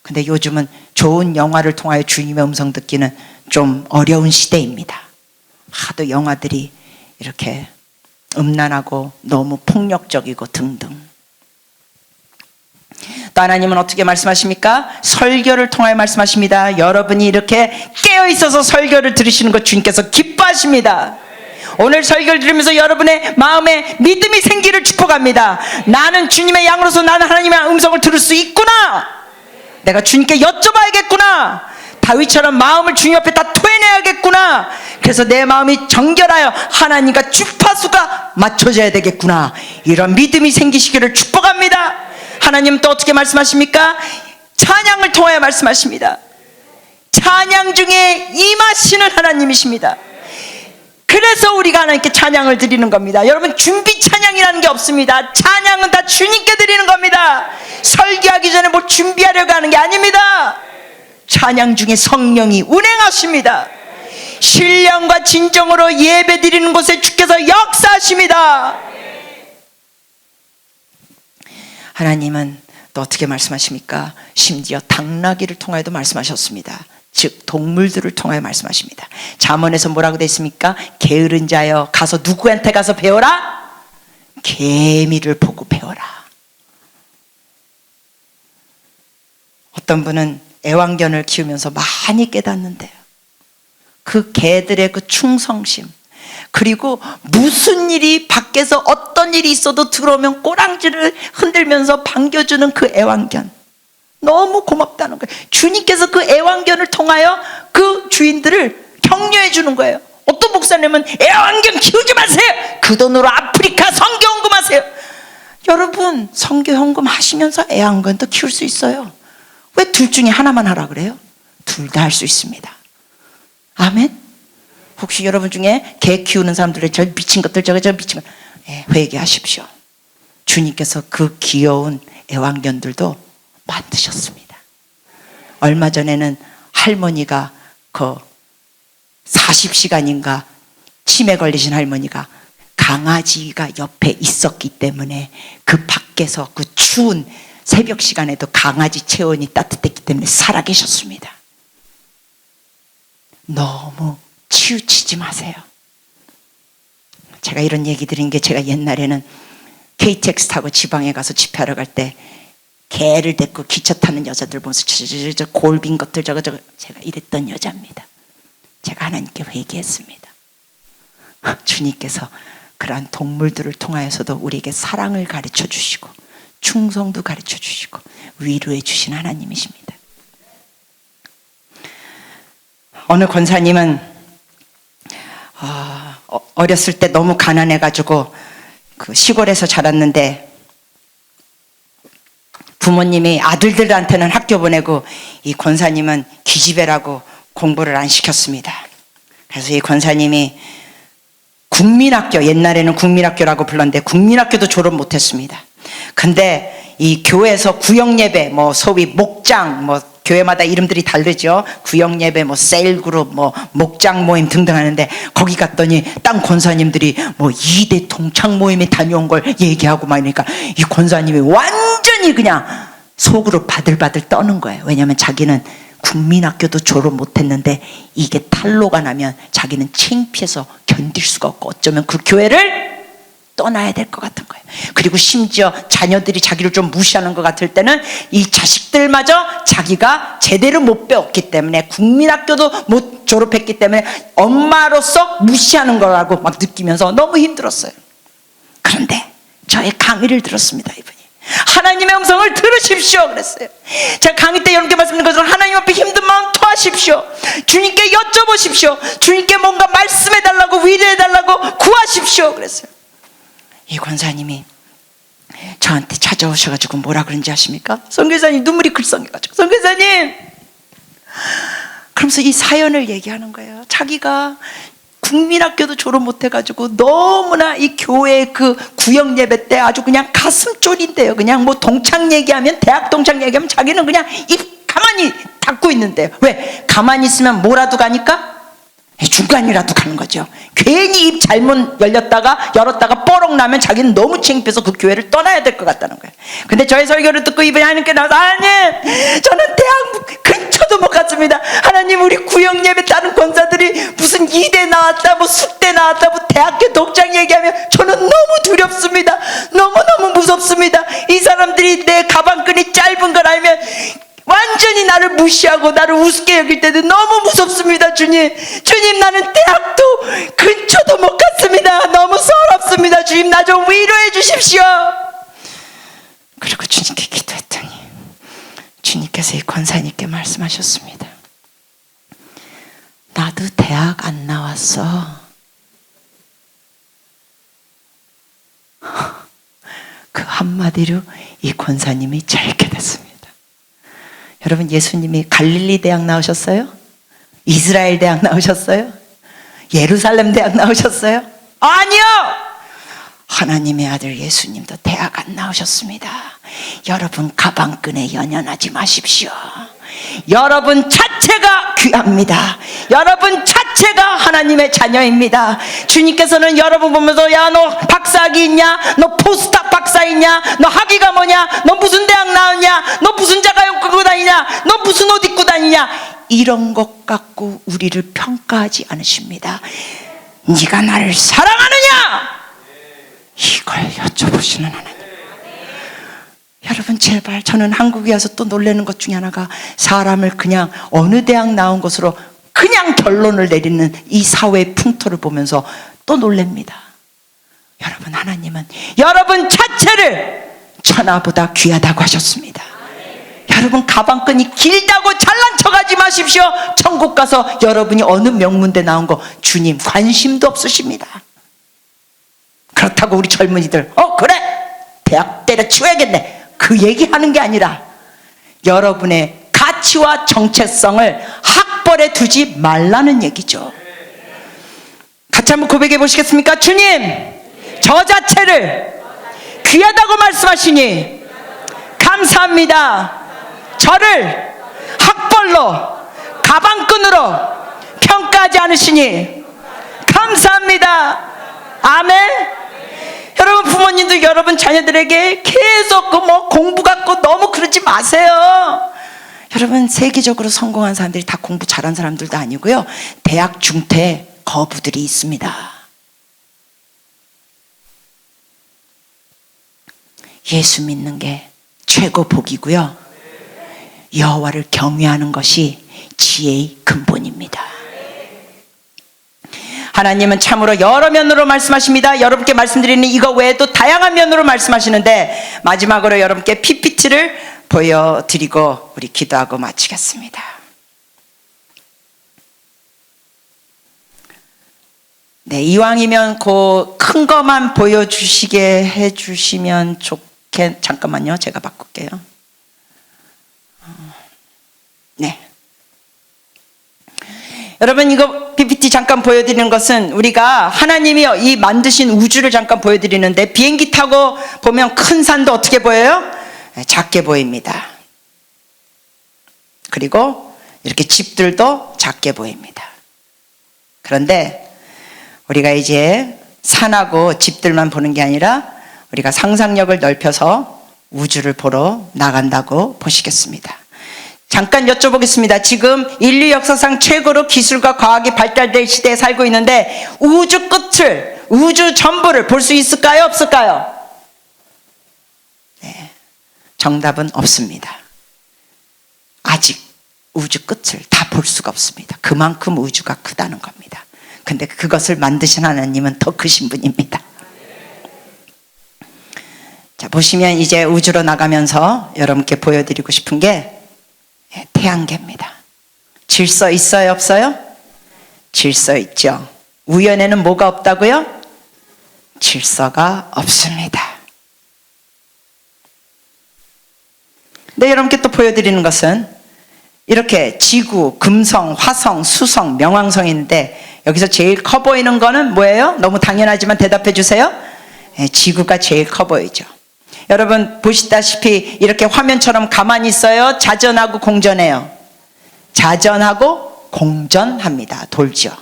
근데 요즘은 좋은 영화를 통하여 주님의 음성 듣기는 좀 어려운 시대입니다. 하도 영화들이 이렇게 음란하고 너무 폭력적이고 등등. 또 하나님은 어떻게 말씀하십니까? 설교를 통하여 말씀하십니다. 여러분이 이렇게 깨어있어서 설교를 들으시는 것 주님께서 기뻐하십니다. 오늘 설교를 들으면서 여러분의 마음에 믿음이 생기를 축복합니다. 나는 주님의 양으로서 나는 하나님의 음성을 들을 수 있구나. 내가 주님께 여쭤봐야겠구나. 다윗처럼 마음을 주님 앞에 다 토해내야겠구나. 그래서 내 마음이 정결하여 하나님과 주파수가 맞춰져야 되겠구나. 이런 믿음이 생기시기를 축복합니다. 하나님은 또 어떻게 말씀하십니까? 찬양을 통하여 말씀하십니다. 찬양 중에 임하시는 하나님이십니다. 그래서 우리가 하나님께 찬양을 드리는 겁니다. 여러분, 준비 찬양이라는 게 없습니다. 찬양은 다 주님께 드리는 겁니다. 설교하기 전에 뭘 준비하려고 하는 게 아닙니다. 찬양 중에 성령이 운행하십니다. 신령과 진정으로 예배 드리는 곳에 주께서 역사하십니다. 하나님은 또 어떻게 말씀하십니까? 심지어 당나귀를 통하여도 말씀하셨습니다. 즉 동물들을 통하여 말씀하십니다. 잠언에서 뭐라고 되어 있습니까? 게으른 자여 가서 누구한테 가서 배워라? 개미를 보고 배워라. 어떤 분은 애완견을 키우면서 많이 깨닫는데요. 그 개들의 그 충성심, 그리고 무슨 일이 밖에서 어떤 일이 있어도 들어오면 꼬랑지를 흔들면서 반겨주는 그 애완견, 너무 고맙다는 거예요. 주님께서 그 애완견을 통하여 그 주인들을 격려해 주는 거예요. 어떤 목사님은 애완견 키우지 마세요. 그 돈으로 아프리카 선교 헌금하세요. 여러분 선교 헌금 하시면서 애완견도 키울 수 있어요. 왜 둘 중에 하나만 하라 그래요? 둘 다 할 수 있습니다. 아멘. 혹시 여러분 중에 개 키우는 사람들의 저 미친 것들 저 미친 것, 회개하십시오. 주님께서 그 귀여운 애완견들도 만드셨습니다. 얼마 전에는 할머니가 그 40시간인가 치매 걸리신 할머니가 강아지가 옆에 있었기 때문에 그 밖에서 그 추운 새벽 시간에도 강아지 체온이 따뜻했기 때문에 살아계셨습니다. 너무 치우치지 마세요. 제가 이런 얘기 드린 게, 제가 옛날에는 KTX 타고 지방에 가서 집회하러 갈 때 개를 데리고 기차 타는 여자들 보면서 저 골빈 것들 저거 제가 이랬던 여자입니다. 제가 하나님께 회개했습니다. 주님께서 그러한 동물들을 통하여서도 우리에게 사랑을 가르쳐 주시고 충성도 가르쳐 주시고 위로해 주신 하나님이십니다. 어느 권사님은 어렸을 때 너무 가난해가지고 그 시골에서 자랐는데 부모님이 아들들한테는 학교 보내고 이 권사님은 기집애라고 공부를 안 시켰습니다. 그래서 이 권사님이 국민학교, 옛날에는 국민학교라고 불렀는데 국민학교도 졸업 못했습니다. 근데 이 교회에서 구역예배, 뭐 소위 목장, 뭐 교회마다 이름들이 다르죠. 구역예배, 뭐 셀그룹, 뭐 목장 모임 등등 하는데 거기 갔더니 딴 권사님들이 뭐 2대 동창 모임에 다녀온 걸 얘기하고 막 이러니까 이 권사님이 완전히 그냥 속으로 바들바들 떠는 거예요. 왜냐하면 자기는 국민학교도 졸업 못했는데 이게 탄로가 나면 자기는 창피해서 견딜 수가 없고 어쩌면 그 교회를 떠나야 될 것 같은 거예요. 그리고 심지어 자녀들이 자기를 좀 무시하는 것 같을 때는 이 자식들마저 자기가 제대로 못 배웠기 때문에 국민학교도 못 졸업했기 때문에 엄마로서 무시하는 거라고 막 느끼면서 너무 힘들었어요. 그런데 저의 강의를 들었습니다. 이분이 하나님의 음성을 들으십시오 그랬어요. 제가 강의 때 여러분께 말씀드린 것처럼 하나님 앞에 힘든 마음 토하십시오. 주님께 여쭤보십시오. 주님께 뭔가 말씀해달라고 위로해달라고 구하십시오 그랬어요. 이 권사님이 저한테 찾아오셔가지고 뭐라 그런지 아십니까? 선교사님 눈물이 글썽여가지고 선교사님 그러면서 이 사연을 얘기하는 거예요. 자기가 국민학교도 졸업 못해가지고 너무나 이 교회 그 구역 예배 때 아주 그냥 가슴 쫄인데요. 그냥 뭐 동창 얘기하면 대학 동창 얘기하면 자기는 그냥 입 가만히 닫고 있는데요. 왜? 가만히 있으면 뭐라도 가니까 중간이라도 가는 거죠. 괜히 입 잘못 열었다가 뽀록 나면 자기는 너무 창피해서 그 교회를 떠나야 될 것 같다는 거예요. 근데 저의 설교를 듣고 이분이 하나님께 나와서 하나님 저는 대학 근처도 못 갔습니다. 하나님 우리 구역 예배 다른 권사들이 무슨 2대 나왔다 뭐 숙대 나왔다 뭐 대학교 독장 얘기하면 저는 너무 두렵습니다. 너무너무 무섭습니다. 이 사람들이 내 가방끈이 짧은 걸 알면 완전히 나를 무시하고 나를 우습게 여길 때도 너무 무섭습니다. 주님 나는 대학도 근처도 못 갔습니다. 너무 서럽습니다. 주님 나 좀 위로해 주십시오. 그리고 주님께 기도했더니 주님께서 이 권사님께 말씀하셨습니다. 나도 대학 안 나왔어. 그 한마디로 이 권사님이 짧게 됐습니다. 여러분 예수님이 갈릴리 대학 나오셨어요? 이스라엘 대학 나오셨어요? 예루살렘 대학 나오셨어요? 아니요! 하나님의 아들 예수님도 대학 안 나오셨습니다. 여러분 가방끈에 연연하지 마십시오. 여러분 자체가 귀합니다. 여러분 자체가 하나님의 자녀입니다. 주님께서는 여러분 보면서 야 너 박사학위 있냐? 너 포스닥 박사 있냐? 너 학위가 뭐냐? 너 무슨 대학 나왔냐? 너 무슨 자가용 끌고 다니냐? 너 무슨 옷 입고 다니냐? 이런 것 갖고 우리를 평가하지 않으십니다. 네가 나를 사랑하느냐? 이걸 여쭤보시는 하나님. 여러분 제발 저는 한국에 와서 또 놀라는 것 중에 하나가 사람을 그냥 어느 대학 나온 것으로 그냥 결론을 내리는 이 사회의 풍토를 보면서 또 놀랍니다. 여러분 하나님은 여러분 자체를 천하보다 귀하다고 하셨습니다. 여러분 가방끈이 길다고 잘난 척하지 마십시오. 천국 가서 여러분이 어느 명문대 나온 거 주님 관심도 없으십니다. 그렇다고 우리 젊은이들 그래 대학 때려치워야겠네, 그 얘기하는 게 아니라 여러분의 가치와 정체성을 학벌에 두지 말라는 얘기죠. 같이 한번 고백해 보시겠습니까? 주님, 저 자체를 귀하다고 말씀하시니 감사합니다. 저를 학벌로, 가방끈으로 평가하지 않으시니 감사합니다. 아멘. 여러분, 부모님도 여러분 자녀들에게 계속 공부 갖고 너무 그러지 마세요. 여러분, 세계적으로 성공한 사람들이 다 공부 잘한 사람들도 아니고요, 대학 중퇴 거부들이 있습니다. 예수 믿는 게 최고 복이고요, 여호와를 경외하는 것이 지혜의 근본입니다. 하나님은 참으로 여러 면으로 말씀하십니다. 여러분께 말씀드리는 이거 외에도 다양한 면으로 말씀하시는데, 마지막으로 여러분께 PPT를 보여드리고 우리 기도하고 마치겠습니다. 네, 이왕이면 그 큰 것만 보여주시게 해주시면 좋겠. 잠깐만요, 제가 바꿀게요. 네. 여러분, 이거 PPT 잠깐 보여드리는 것은 우리가 하나님이 이 만드신 우주를 잠깐 보여드리는데, 비행기 타고 보면 큰 산도 어떻게 보여요? 작게 보입니다. 그리고 이렇게 집들도 작게 보입니다. 그런데 우리가 이제 산하고 집들만 보는 게 아니라 우리가 상상력을 넓혀서 우주를 보러 나간다고 보시겠습니다. 잠깐 여쭤보겠습니다. 지금 인류 역사상 최고로 기술과 과학이 발달된 시대에 살고 있는데, 우주 끝을, 우주 전부를 볼 수 있을까요, 없을까요? 네, 정답은 없습니다. 아직 우주 끝을 다 볼 수가 없습니다. 그만큼 우주가 크다는 겁니다. 근데 그것을 만드신 하나님은 더 크신 분입니다. 자, 보시면 이제 우주로 나가면서 여러분께 보여드리고 싶은 게 태양계입니다. 질서 있어요, 없어요? 질서 있죠. 우연에는 뭐가 없다고요? 질서가 없습니다. 근데 여러분께 또 보여드리는 것은 이렇게 지구, 금성, 화성, 수성, 명왕성이 있는데, 여기서 제일 커 보이는 거는 뭐예요? 너무 당연하지만 대답해 주세요. 네, 지구가 제일 커 보이죠. 여러분 보시다시피 이렇게 화면처럼 가만히 있어요? 자전하고 공전해요? 자전하고 공전합니다. 돌죠.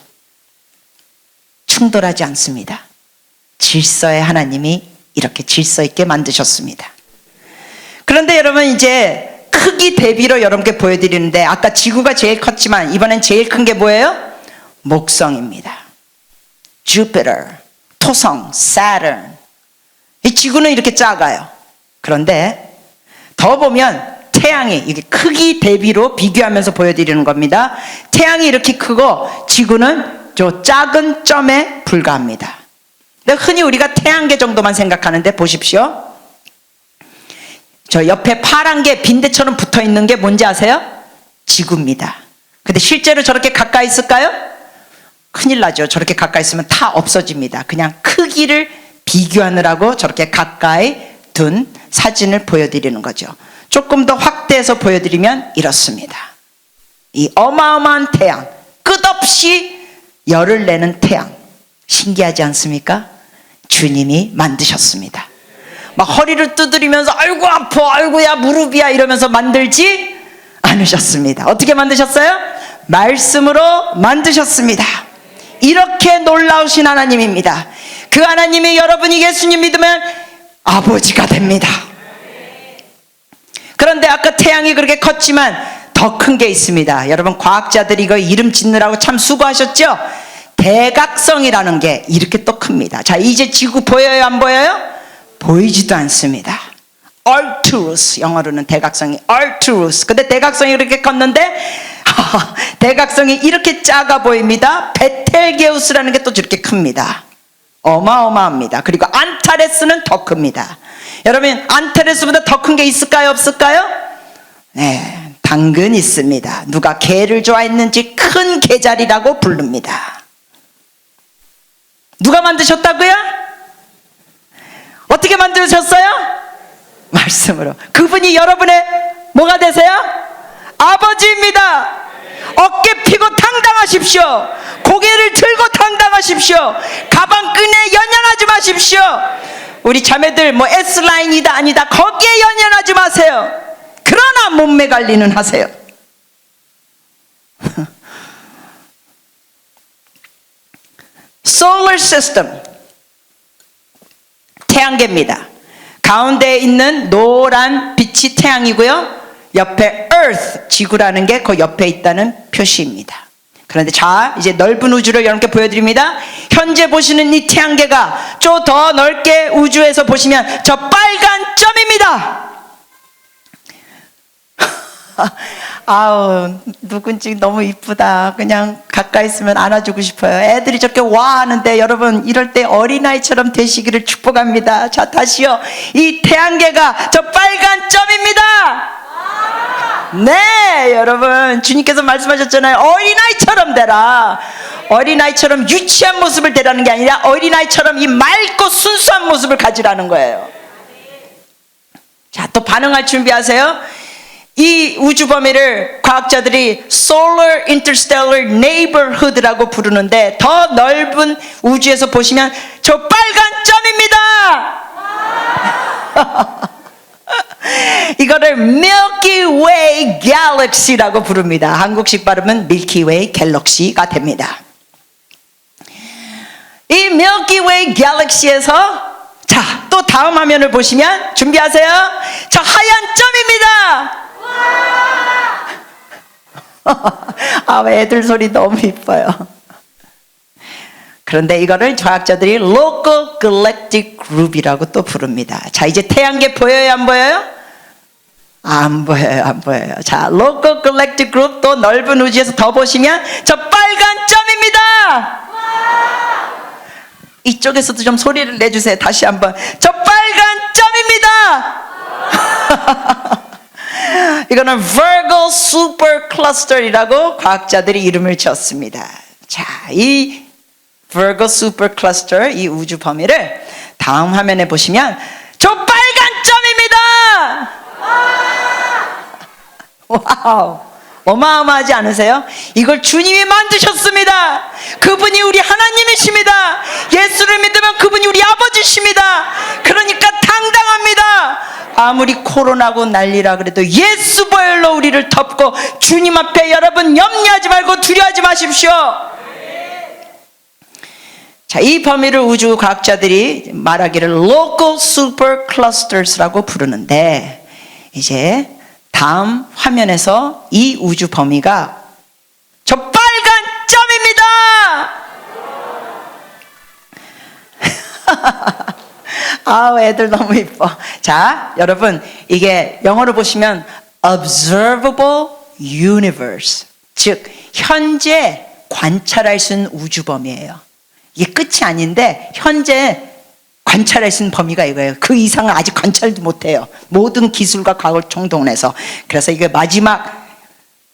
충돌하지 않습니다. 질서의 하나님이 이렇게 질서 있게 만드셨습니다. 그런데 여러분, 이제 크기 대비로 여러분께 보여드리는데, 아까 지구가 제일 컸지만 이번엔 제일 큰 게 뭐예요? 목성입니다. 주피터, 토성, 사turn. 이 지구는 이렇게 작아요. 그런데 더 보면 태양이, 이게 크기 대비로 비교하면서 보여드리는 겁니다. 태양이 이렇게 크고 지구는 저 작은 점에 불과합니다. 근데 흔히 우리가 태양계 정도만 생각하는데, 보십시오. 저 옆에 파란 게 빈대처럼 붙어 있는 게 뭔지 아세요? 지구입니다. 근데 실제로 저렇게 가까이 있을까요? 큰일 나죠. 저렇게 가까이 있으면 다 없어집니다. 그냥 크기를 비교하느라고 저렇게 가까이 둔 사진을 보여드리는 거죠. 조금 더 확대해서 보여드리면 이렇습니다. 이 어마어마한 태양, 끝없이 열을 내는 태양, 신기하지 않습니까? 주님이 만드셨습니다. 막 허리를 두드리면서 아이고 아파, 아이고야 무릎이야 이러면서 만들지 않으셨습니다. 어떻게 만드셨어요? 말씀으로 만드셨습니다. 이렇게 놀라우신 하나님입니다. 그 하나님이 여러분이 예수님 믿으면 아버지가 됩니다. 그런데 아까 태양이 그렇게 컸지만 더 큰 게 있습니다. 여러분, 과학자들이 이거 이름 짓느라고 참 수고하셨죠? 대각성이라는 게 이렇게 또 큽니다. 자, 이제 지구 보여요, 안 보여요? 보이지도 않습니다. Arcturus, 영어로는 대각성이 Arcturus. 근데 대각성이 이렇게 컸는데 대각성이 이렇게 작아 보입니다. 베텔게우스라는 게 또 저렇게 큽니다. 어마어마합니다. 그리고 안타레스는 더 큽니다. 여러분, 안타레스보다 더 큰 게 있을까요, 없을까요? 네, 당근 있습니다. 누가 개를 좋아했는지 큰 개자리라고 부릅니다. 누가 만드셨다고요? 어떻게 만드셨어요? 말씀으로. 그분이 여러분의 뭐가 되세요? 아버지입니다. 어깨 피고 당당하십시오. 고개를 들고 당당하십시오. 가방끈에 연연하지 마십시오. 우리 자매들 뭐 S라인이다 아니다 거기에 연연하지 마세요. 그러나 몸매 관리는 하세요. Solar System, 태양계입니다. 가운데에 있는 노란 빛이 태양이고요, 옆에 Earth, 지구라는 게 그 옆에 있다는 표시입니다. 그런데 자, 이제 넓은 우주를 여러분께 보여드립니다. 현재 보시는 이 태양계가 좀 더 넓게 우주에서 보시면 저 빨간 점입니다. 아우, 누군지 너무 이쁘다. 그냥 가까이 있으면 안아주고 싶어요. 애들이 저렇게 와 하는데 여러분, 이럴 때 어린아이처럼 되시기를 축복합니다. 자, 다시요. 이 태양계가 저 빨간 점입니다. 네, 여러분, 주님께서 말씀하셨잖아요. 어린아이처럼 되라. 어린아이처럼 유치한 모습을 되라는 게 아니라 어린아이처럼 이 맑고 순수한 모습을 가지라는 거예요. 자, 또 반응할 준비하세요. 이 우주 범위를 과학자들이 Solar Interstellar Neighborhood라고 부르는데, 더 넓은 우주에서 보시면 저 빨간 점입니다. 이거를 Milky Way Galaxy라고 부릅니다. 한국식 발음은 Milky Way 갤럭시가 됩니다. 이 Milky Way Galaxy에서, 자, 또 다음 화면을 보시면, 준비하세요. 저 하얀 점입니다. 아, 애들 소리 너무 이뻐요. 그런데 이거를 과학자들이 Local Galactic Group이라고 또 부릅니다. 자, 이제 태양계 보여요, 안 보여요? 안 보여요, 안 보여요. 자, Local Galactic Group, 또 넓은 우주에서 더 보시면 저 빨간 점입니다. 이쪽에서도 좀 소리를 내주세요. 다시 한번. 저 빨간 점입니다. 이거는 Virgo Supercluster이라고 과학자들이 이름을 지었습니다. 자, 이 Virgo Supercluster, 이 우주 범위를 다음 화면에 보시면 저 빨간 점입니다. 와우, 어마어마하지 않으세요? 이걸 주님이 만드셨습니다. 그분이 우리 하나님이십니다. 예수를 믿으면 그분이 우리 아버지십니다. 그러니까 당당합니다. 아무리 코로나고 난리라 그래도 예수 보혈로 우리를 덮고 주님 앞에 여러분 염려하지 말고 두려워하지 마십시오. 자, 이 범위를 우주 과학자들이 말하기를 Local Superclusters라고 부르는데, 이제 다음 화면에서 이 우주 범위가 저 빨간 점입니다. 아우, 애들 너무 이뻐. 자, 여러분, 이게 영어로 보시면 Observable Universe, 즉 현재 관찰할 수 있는 우주 범위예요. 이게 끝이 아닌데 현재 관찰할 수 있는 범위가 이거예요. 그 이상은 아직 관찰도 못해요. 모든 기술과 과학을 총동원해서. 그래서 이게 마지막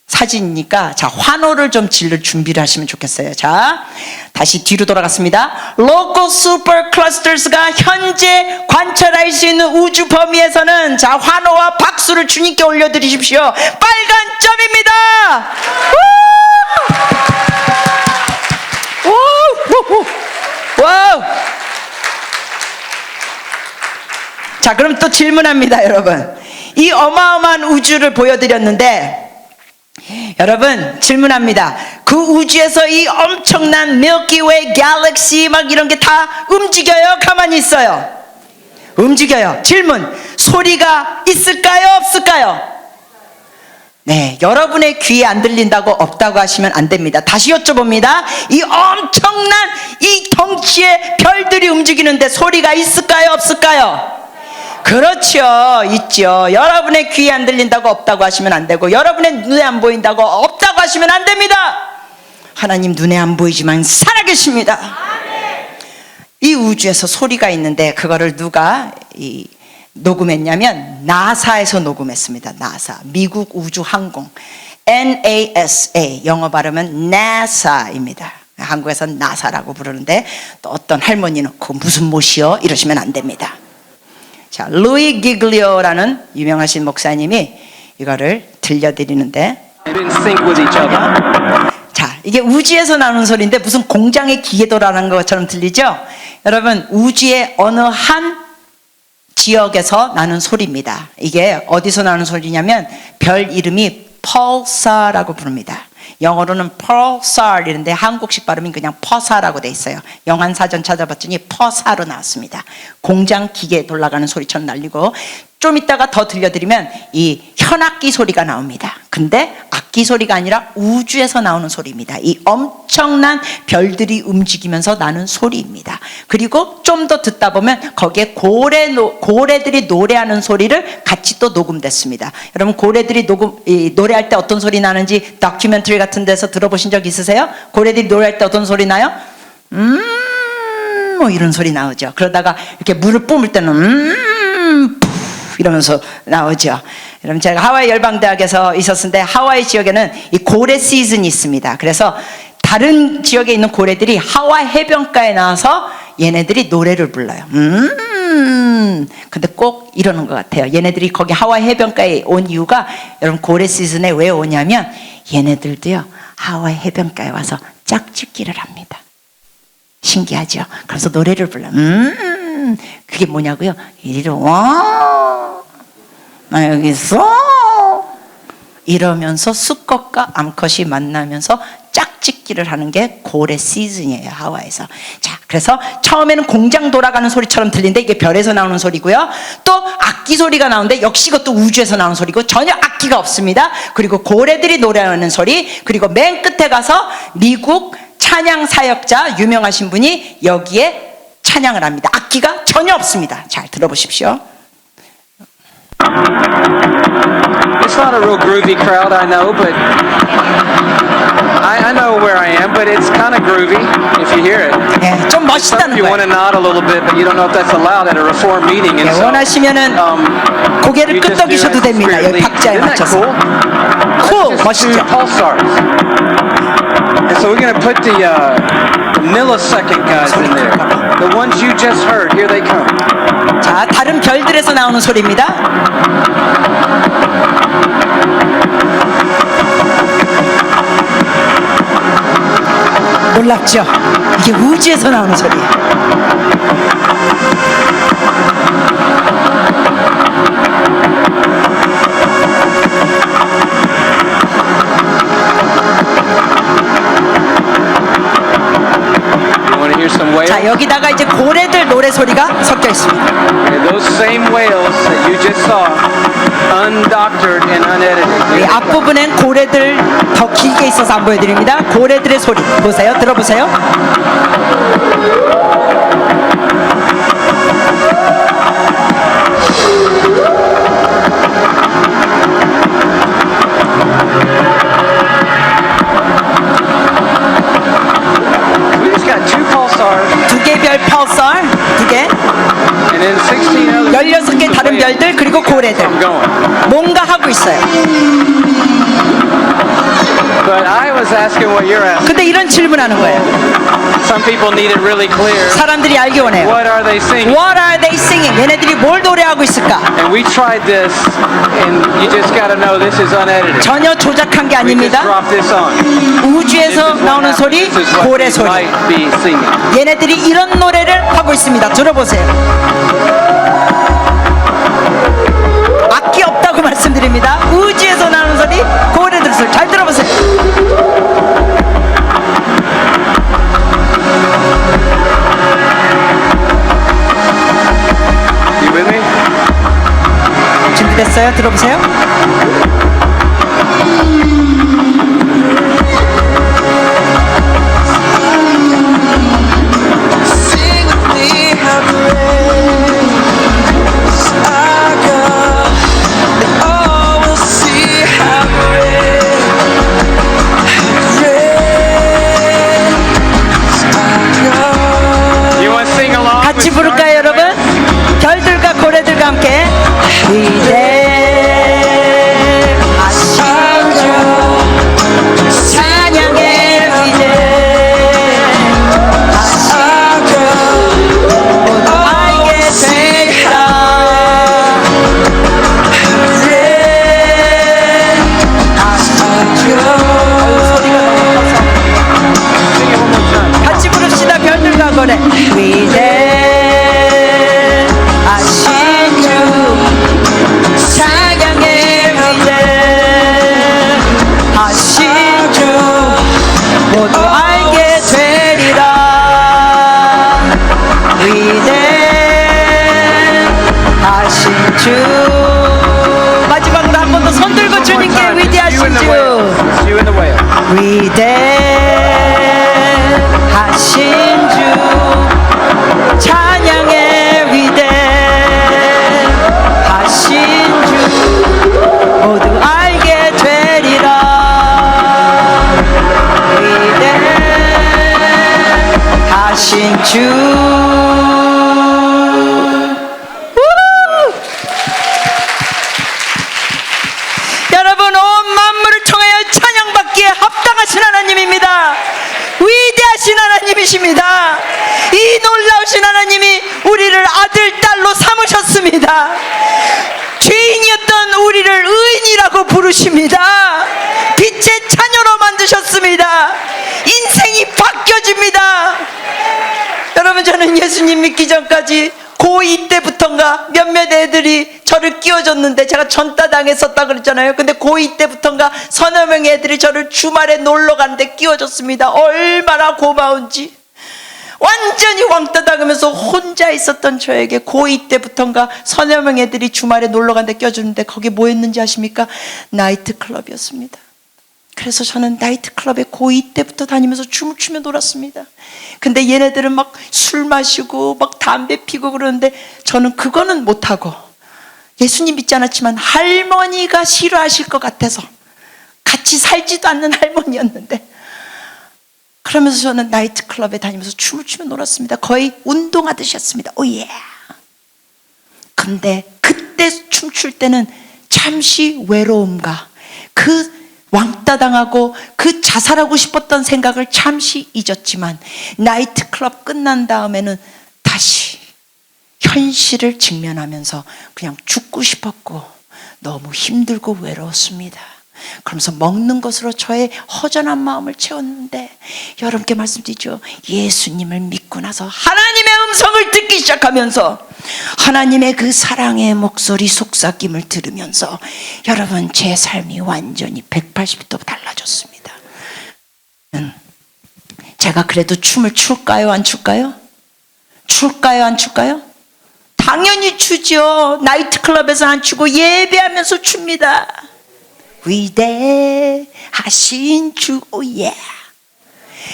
사진이니까, 자, 환호를 좀 질를 준비를 하시면 좋겠어요. 자, 다시 뒤로 돌아갔습니다. Local Superclusters가 현재 관찰할 수 있는 우주 범위에서는, 자, 환호와 박수를 주님께 올려드리십시오. 빨간 점입니다. 와우. 자, 그럼 또 질문합니다, 여러분. 이 어마어마한 우주를 보여드렸는데, 여러분, 질문합니다. 그 우주에서 이 엄청난 Milky Way Galaxy 막 이런 게 다 움직여요? 가만히 있어요? 움직여요. 질문, 소리가 있을까요? 없을까요? 네, 여러분의 귀에 안 들린다고 없다고 하시면 안 됩니다. 다시 여쭤봅니다. 이 엄청난 이 덩치의 별들이 움직이는데 소리가 있을까요? 없을까요? 그렇죠, 있죠. 여러분의 귀에 안 들린다고 없다고 하시면 안 되고, 여러분의 눈에 안 보인다고 없다고 하시면 안 됩니다. 하나님 눈에 안 보이지만 살아계십니다. 이 우주에서 소리가 있는데 그거를 누가 녹음했냐면 나사에서 녹음했습니다. 나사, 미국 우주항공, NASA, 영어 발음은 NASA입니다. 한국에서는 나사라고 부르는데, 또 어떤 할머니는 그 무슨 못이요? 이러시면 안 됩니다. 자, 루이 기글리오라는 유명하신 목사님이 이거를 들려드리는데, in sync with each other. 자, 이게 우주에서 나오는 소리인데 무슨 공장의 기계 돌아가는 것처럼 들리죠? 여러분, 우주의 어느 한 지역에서 나는 소리입니다. 이게 어디서 나는 소리냐면 별 이름이 pulsar라고 부릅니다. 영어로는 pulsar 이런데 한국식 발음이 그냥 퍼사라고 돼 있어요. 영한사전 찾아봤더니 퍼사로 나왔습니다. 공장 기계 돌아가는 소리처럼 날리고, 좀 이따가 더 들려드리면 이 현악기 소리가 나옵니다. 근데 악기 소리가 아니라 우주에서 나오는 소리입니다. 이 엄청난 별들이 움직이면서 나는 소리입니다. 그리고 좀 더 듣다 보면 거기에 고래들이 노래하는 소리를 같이 또 녹음됐습니다. 여러분, 고래들이 노래할 때 어떤 소리 나는지 다큐멘터리 같은 데서 들어보신 적 있으세요? 고래들이 노래할 때 어떤 소리 나요? 뭐 이런 소리 나오죠. 그러다가 이렇게 물을 뿜을 때는 이러면서 나오죠. 여러분, 제가 하와이 열방대학에서 있었는데 하와이 지역에는 이 고래 시즌이 있습니다. 그래서 다른 지역에 있는 고래들이 하와이 해변가에 나와서 얘네들이 노래를 불러요. 근데 꼭 이러는 것 같아요. 얘네들이 거기 하와이 해변가에 온 이유가, 여러분, 고래 시즌에 왜 오냐면 얘네들도요 하와이 해변가에 와서 짝짓기를 합니다. 신기하죠? 그래서 노래를 불러요. 그게 뭐냐고요? 이리로 와, 나 여기 있어, 이러면서 수컷과 암컷이 만나면서 짝짓기를 하는 게 고래 시즌이에요, 하와이에서. 자, 그래서 처음에는 공장 돌아가는 소리처럼 들리는데 이게 별에서 나오는 소리고요. 또 악기 소리가 나오는데 역시 그것도 우주에서 나오는 소리고 전혀 악기가 없습니다. 그리고 고래들이 노래하는 소리, 그리고 맨 끝에 가서 미국 찬양 사역자 유명하신 분이 여기에 찬양을 합니다. 악기가 전혀 없습니다. 잘 들어보십시오. It's not a real groovy crowd, I know, but I know where I am, but it's kind of groovy if you hear it. 예, 좀 Some of 멋있다는 you want to 거예요. nod a little bit, but you don't know if that's allowed at a reform meeting. And 예, so, 원하시면은 고개를 you just do 끄덕이셔도 that 됩니다. spirit 여기 lead. 박자에 Isn't that 맞춰서. cool? Cool, That's just two 멋있죠? pulsars. And so we're going to put the millisecond guys in there. The ones you just heard, here they come. 자, 다른 별들에서 나오는 소리입니다. 놀랍죠? 이게 우주에서 나오는 소리예요. You want to hear some whales? 자, 여기다가 이제 고래들 노래 소리가 섞여 있습니다. Okay, those same whales that you just saw, undoctored and unedited. 이 앞부분엔 고래들 더 길게 있어서 안 보여드립니다. 고래들의 소리 보세요. 들어보세요. We just got two pulsars 두 개 별 펄살, 두 개, and then 16 others. 16개 다른 별들, 그리고 고래들. I'm going. 뭔가 하고 있어요. But I was asking what you're asking. 근데 이런 질문하는 거예요. Some people need it really clear. 사람들이 알기 원해요. What are they singing? What are they singing? 얘네들이 뭘 노래하고 있을까? And we tried this, and you just got to know this is unedited. 전혀 조작한 게 We just 아닙니다. dropped this on. This 우주에서 is what 나오는 happened. 소리, This is what 고래 they 소리. might be singing. 얘네들이 이런 노래를 하고 있습니다. 들어보세요. 악기 없다고 말씀드립니다. 우주에서 나오는 소리, 고래들 소리. 잘 들어보세요. You with me? 준비됐어요? 들어보세요. Sing with me how great our God. They all will see how great is our God. You want to sing along? 같이 with 부를까요, 여러분? 별들과 고래들과 함께 위대하시죠 찬양의 Our God. 위대하게 되리라 고래 위대하신 주 찬양해 위대하신 주 모두 알게 되리라 위대하신 주 마지막으로 한 번 더 손 들고 주님께 위대하신 You in the whale. 주 You in the whale. 위대하신 주 찬양의 위대하신 주 모두 알게 되리라 위대하신 주 여러분 온 만물을 통하여 찬양받기에 합당하신 하나님입니다. 위대하신 하나님이십니다. 이 놀라우신 하나님이 우리를 아들 딸로 삼으셨습니다. 죄인이었던 우리를 의인이라고 부르십니다. 빛의 자녀로 만드셨습니다. 인생이 바뀌어집니다. 여러분 저는 예수님 믿기 전까지 고2 때부터인가 몇몇 애들이 저를 끼워줬는데 제가 전따 당했었다 그랬잖아요. 근데 고2 때부터인가 서너 명의 애들이 저를 주말에 놀러 가는데 끼워줬습니다. 얼마나 고마운지. 완전히 왕따 당하면서 혼자 있었던 저에게 고2 때부터인가 서너 명의 애들이 주말에 놀러 가는데 끼워주는데 거기 뭐 했는지 아십니까? 나이트클럽이었습니다. 그래서 저는 나이트클럽에 고2 때부터 다니면서 춤을 추며 놀았습니다. 근데 얘네들은 막 술 마시고 막 담배 피고 그러는데 저는 그거는 못하고 예수님 믿지 않았지만 할머니가 싫어하실 것 같아서 같이 살지도 않는 할머니였는데 그러면서 저는 나이트클럽에 다니면서 춤을 추며 놀았습니다. 거의 운동하듯이 했습니다. 오예. 근데 그때 춤출 때는 잠시 외로움과 그 왕따 당하고 그 자살하고 싶었던 생각을 잠시 잊었지만 나이트클럽 끝난 다음에는 다시 현실을 직면하면서 그냥 죽고 싶었고 너무 힘들고 외로웠습니다. 그러면서 먹는 것으로 저의 허전한 마음을 채웠는데 여러분께 말씀드리죠. 예수님을 믿고 나서 하나님의 음성을 듣기 시작하면서 하나님의 그 사랑의 목소리 속삭임을 들으면서 여러분 제 삶이 완전히 180도 달라졌습니다. 제가 그래도 춤을 출까요 안 출까요? 출까요 안 출까요? 당연히 추죠. 나이트클럽에서 안 추고 예배하면서 춥니다. 위대하신 주 오예.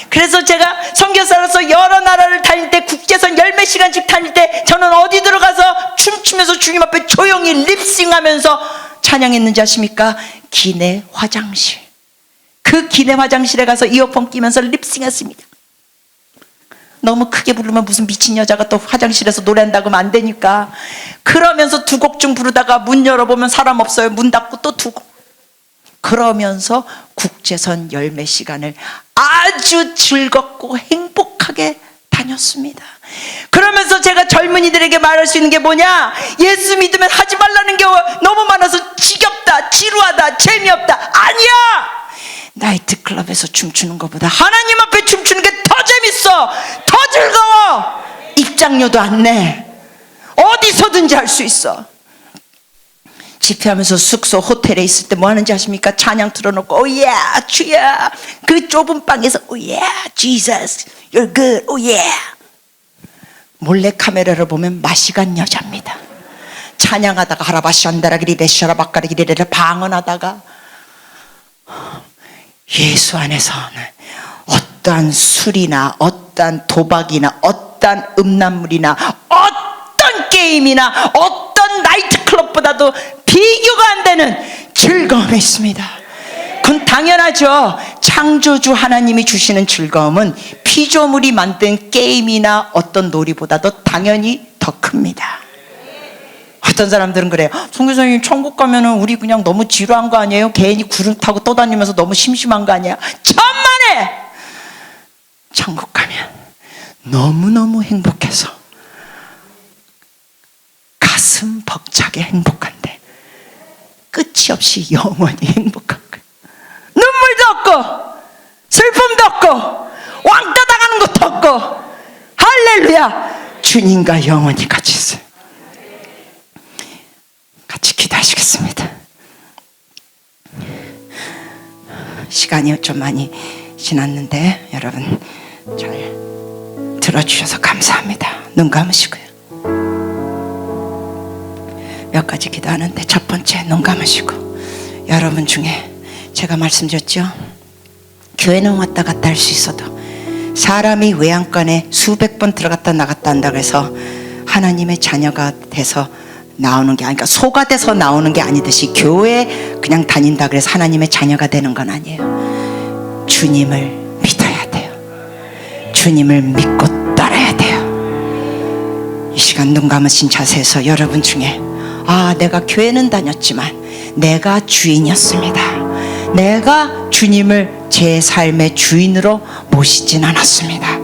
그래서 제가 선교사로서 여러 나라를 다닐 때 국제선 10몇 시간씩 다닐 때 저는 어디 들어가서 춤추면서 주님 앞에 조용히 립싱하면서 찬양했는지 아십니까? 기내 화장실. 그 기내 화장실에 가서 이어폰 끼면서 립싱했습니다. 너무 크게 부르면 무슨 미친 여자가 또 화장실에서 노래한다고 하면 안 되니까 그러면서 두 곡 중 부르다가 문 열어보면 사람 없어요. 문 닫고 또 두 곡. 그러면서 국제선 10몇 시간을 아주 즐겁고 행복하게 다녔습니다. 그러면서 제가 젊은이들에게 말할 수 있는 게 뭐냐? 예수 믿으면 하지 말라는 게 너무 많아서 지겹다, 지루하다, 재미없다. 아니야! 나이트클럽에서 춤추는 것보다 하나님 앞에 춤추는 게 더 재밌어, 더 즐거워. 입장료도 안 내. 어디서든지 할 수 있어. 집회하면서 숙소 호텔에 있을 때 뭐 하는지 아십니까? 찬양 틀어놓고 오예 주야 그 좁은 방에서 오예 Jesus you're good 오예. 몰래 카메라를 보면 마시간 여자입니다. 찬양하다가 하라바시안다라기리레샤라바까리기리레를 방언하다가 예수 안에서는 어떠한 술이나 어떠한 도박이나 어떠한 음란물이나 어떤 게임이나 어떤 나이트클럽보다도 비교가 안 되는 즐거움이 있습니다. 그건 당연하죠. 창조주 하나님이 주시는 즐거움은 피조물이 만든 게임이나 어떤 놀이보다도 당연히 더 큽니다. 어떤 사람들은 그래요. 선교사님 천국 가면은 우리 그냥 너무 지루한 거 아니에요? 괜히 구름 타고 떠다니면서 너무 심심한 거 아니야? 천만에! 천국 가면 너무너무 행복해서 가슴 벅차게 행복한데 끝이 없이 영원히 행복한 거예요. 눈물도 없고 슬픔도 없고 왕따 당하는 것도 없고 할렐루야. 주님과 영원히 같이 있어요. 같이 기도하시겠습니다. 시간이 좀 많이 지났는데 여러분 잘 들어주셔서 감사합니다. 눈 감으시고요. 몇 가지 기도하는데 첫 번째 눈 감으시고, 여러분 중에 제가 말씀드렸죠, 교회는 왔다 갔다 할 수 있어도 사람이 외양간에 수백 번 들어갔다 나갔다 한다고 해서 하나님의 자녀가 돼서 나오는 게 아니니까, 소가 돼서 나오는 게 아니듯이 교회 그냥 다닌다 그래서 하나님의 자녀가 되는 건 아니에요. 주님을 믿어야 돼요. 주님을 믿고 따라야 돼요. 이 시간 눈 감으신 자세에서 여러분 중에, 아, 내가 교회는 다녔지만 내가 주인이었습니다. 내가 주님을 제 삶의 주인으로 모시진 않았습니다.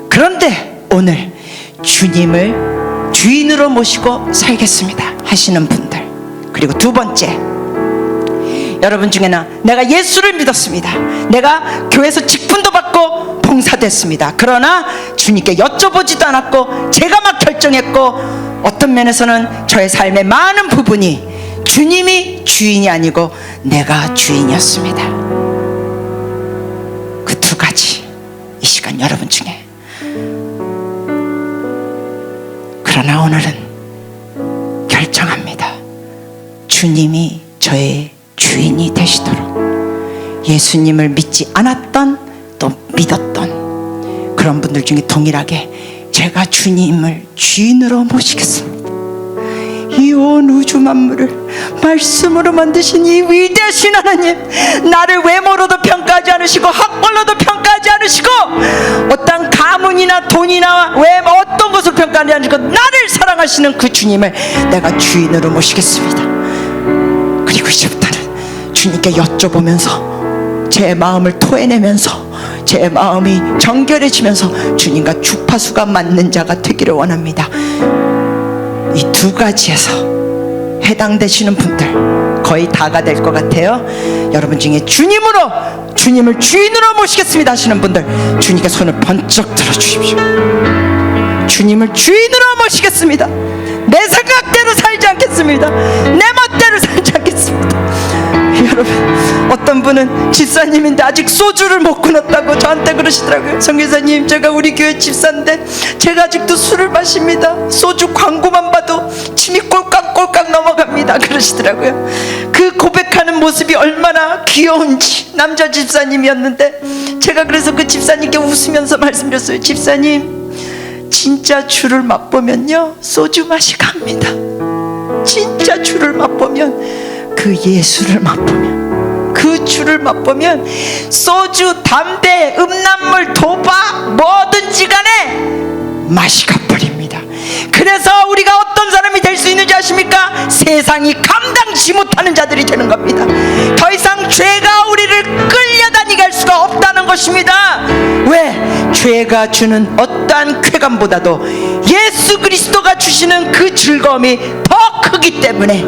그런데 오늘 주님을 주인으로 모시고 살겠습니다 하시는 분들, 그리고 두 번째, 여러분 중에는 내가 예수를 믿었습니다. 내가 교회에서 직분도 받고 봉사됐습니다. 그러나 주님께 여쭤보지도 않았고 제가 막 결정했고, 어떤 면에서는 저의 삶의 많은 부분이 주님이 주인이 아니고 내가 주인이었습니다. 그 두 가지, 이 시간 여러분 중에, 그러나 오늘은 결정합니다. 주님이 저의 주인이 되시도록, 예수님을 믿지 않았던 또 믿었던 그런 분들 중에 동일하게 제가 주님을 주인으로 모시겠습니다. 이 온 우주 만물을 말씀으로 만드신 이 위대하신 하나님, 나를 외모로도 평가하지 않으시고 학벌로도 평가하지 않으시고 어떤 가문이나 돈이나 외모 어떤 것을 평가하지 않으시고 나를 사랑하시는 그 주님을 내가 주인으로 모시겠습니다. 그리고 이제부터는 주님께 여쭤보면서 제 마음을 토해내면서 제 마음이 정결해지면서 주님과 주파수가 맞는 자가 되기를 원합니다. 이 두 가지에서 해당되시는 분들 거의 다가 될 것 같아요. 여러분 중에 주님을 주인으로 모시겠습니다 하시는 분들, 주님께 손을 번쩍 들어주십시오. 주님을 주인으로 모시겠습니다. 내 생각대로 살지 않겠습니다. 내 멋대로 살지 않겠습니다. 여러분, 어떤 분은 집사님인데 아직 소주를 못 끊었다고 저한테 그러시더라고요. 성교사님, 제가 우리 교회 집사인데 제가 아직도 술을 마십니다. 소주 광고만 봐도 침이 꼴깍꼴깍 넘어갑니다 그러시더라고요. 그 고백하는 모습이 얼마나 귀여운지, 남자 집사님이었는데 제가 그래서 그 집사님께 웃으면서 말씀드렸어요. 집사님, 진짜 주를 맛보면요 소주 맛이 갑니다. 진짜 주를 맛보면, 그 예수를 맛보면, 그 주를 맛보면 소주, 담배, 음란물, 도박 뭐든지 간에 맛이 가버립니다. 그래서 우리가 어떤 사람이 될 수 있는지 아십니까? 세상이 감당치 못하는 자들이 되는 겁니다. 더 이상 죄가 우리를 끌려다니게 할 수가 없다는 것입니다. 왜? 죄가 주는 어떠한 쾌감보다도 예수 그리스도가 주시는 그 즐거움이 더 크기 때문에,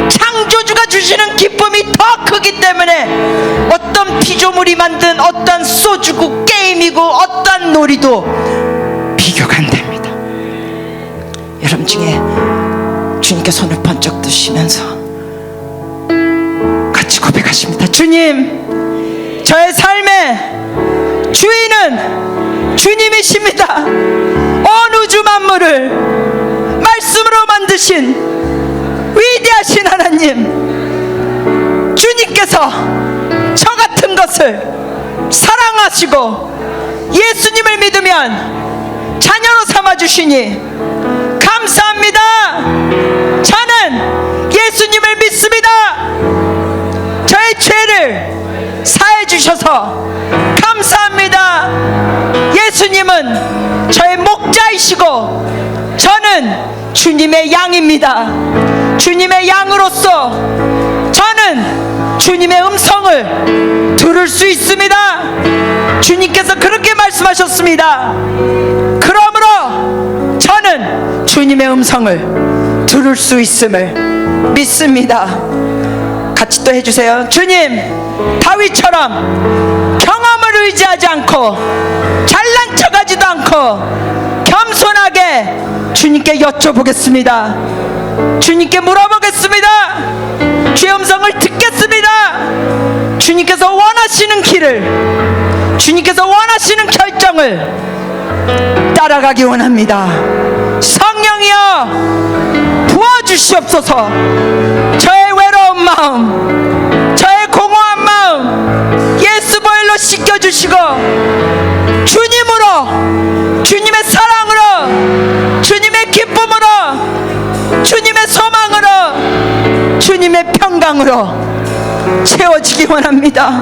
창조주가 주시는 기쁨이 더 크기 때문에 어떤 피조물이 만든 어떤 소주고 게임이고 어떤 놀이도 비교가 안 됩니다. 여러분 중에 주님께 손을 번쩍 드시면서 같이 고백하십니다. 주님, 저의 삶의 주인은 주님이십니다. 온 우주 만물을 말씀으로 만드신 위대하신 하나님, 주님께서 저 같은 것을 사랑하시고 예수님을 믿으면 자녀로 삼아주시니 감사합니다. 저는 예수님을 믿습니다. 저의 죄를 사해 주셔서 감사합니다. 예수님은 저의 목자이시고 저는 주님의 양입니다. 주님의 양으로서 저는 주님의 음성을 들을 수 있습니다. 주님께서 그렇게 말씀하셨습니다. 그러므로 저는 주님의 음성을 들을 수 있음을 믿습니다. 같이 또 해주세요. 주님, 다윗처럼 경험을 의지하지 않고 잘난 척하지도 않고 주님께 여쭤보겠습니다. 주님께 물어보겠습니다. 주의 음성을 듣겠습니다. 주님께서 원하시는 길을, 주님께서 원하시는 결정을 따라가기 원합니다. 성령이여 부어주시옵소서. 저의 외로운 마음, 저의 공허한 마음 예수 보혈로 씻겨주시고 주님으로, 주님의 사랑으로, 주님의 기쁨으로, 주님의 소망으로, 주님의 평강으로 채워지기 원합니다.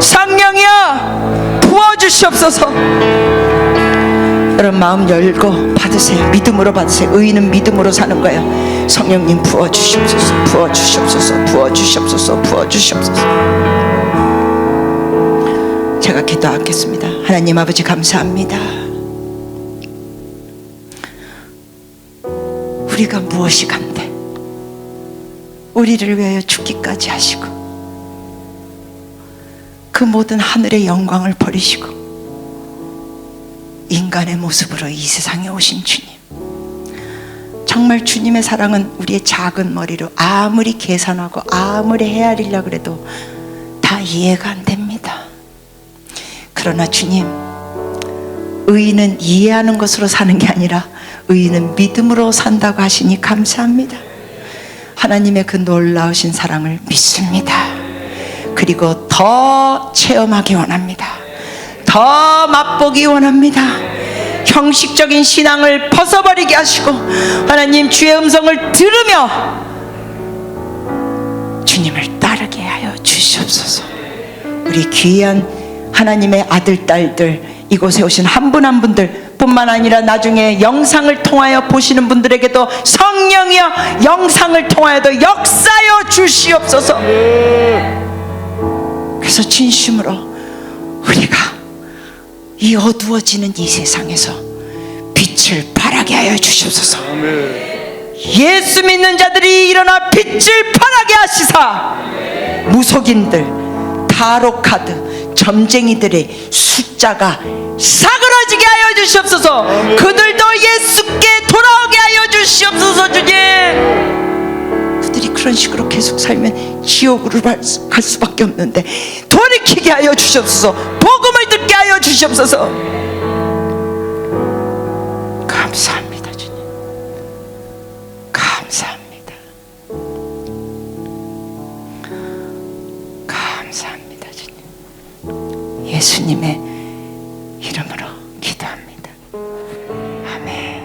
성령이여 부어주시옵소서. 여러분 마음 열고 받으세요. 믿음으로 받으세요. 의인은 믿음으로 사는 거예요. 성령님 부어주시옵소서, 부어주시옵소서, 부어주시옵소서, 부어주시옵소서. 제가 기도하겠습니다. 하나님 아버지 감사합니다. 우리가 무엇이 간데 우리를 위하여 죽기까지 하시고 그 모든 하늘의 영광을 버리시고 인간의 모습으로 이 세상에 오신 주님, 정말 주님의 사랑은 우리의 작은 머리로 아무리 계산하고 아무리 헤아리려고 해도 다 이해가 안 됩니다. 그러나 주님, 의인은 이해하는 것으로 사는 게 아니라 의인은 믿음으로 산다고 하시니 감사합니다. 하나님의 그 놀라우신 사랑을 믿습니다. 그리고 더 체험하기 원합니다. 더 맛보기 원합니다. 형식적인 신앙을 벗어버리게 하시고 하나님 주의 음성을 들으며 주님을 따르게 하여 주시옵소서. 우리 귀한 하나님의 아들, 딸들, 이곳에 오신 한 분 한 분들 뿐만 아니라 나중에 영상을 통하여 보시는 분들에게도 성령이여 영상을 통하여도 역사여 주시옵소서. 그래서 진심으로 우리가 이 어두워지는 이 세상에서 빛을 발하게 하여 주시옵소서. 예수 믿는 자들이 일어나 빛을 발하게 하시사 무속인들, 타로카드, 점쟁이들의 숫자가 사그러지게 하여 주시옵소서. 그들도 예수께 돌아오게 하여 주시옵소서. 주님, 그들이 그런 식으로 계속 살면 지옥으로 갈 수밖에 없는데 돌이키게 하여 주시옵소서. 복음을 듣게 하여 주시옵소서. 감사합니다 주님, 감사합니다, 감사합니다 주님. 예수님의 이름으로 기도합니다. 아멘.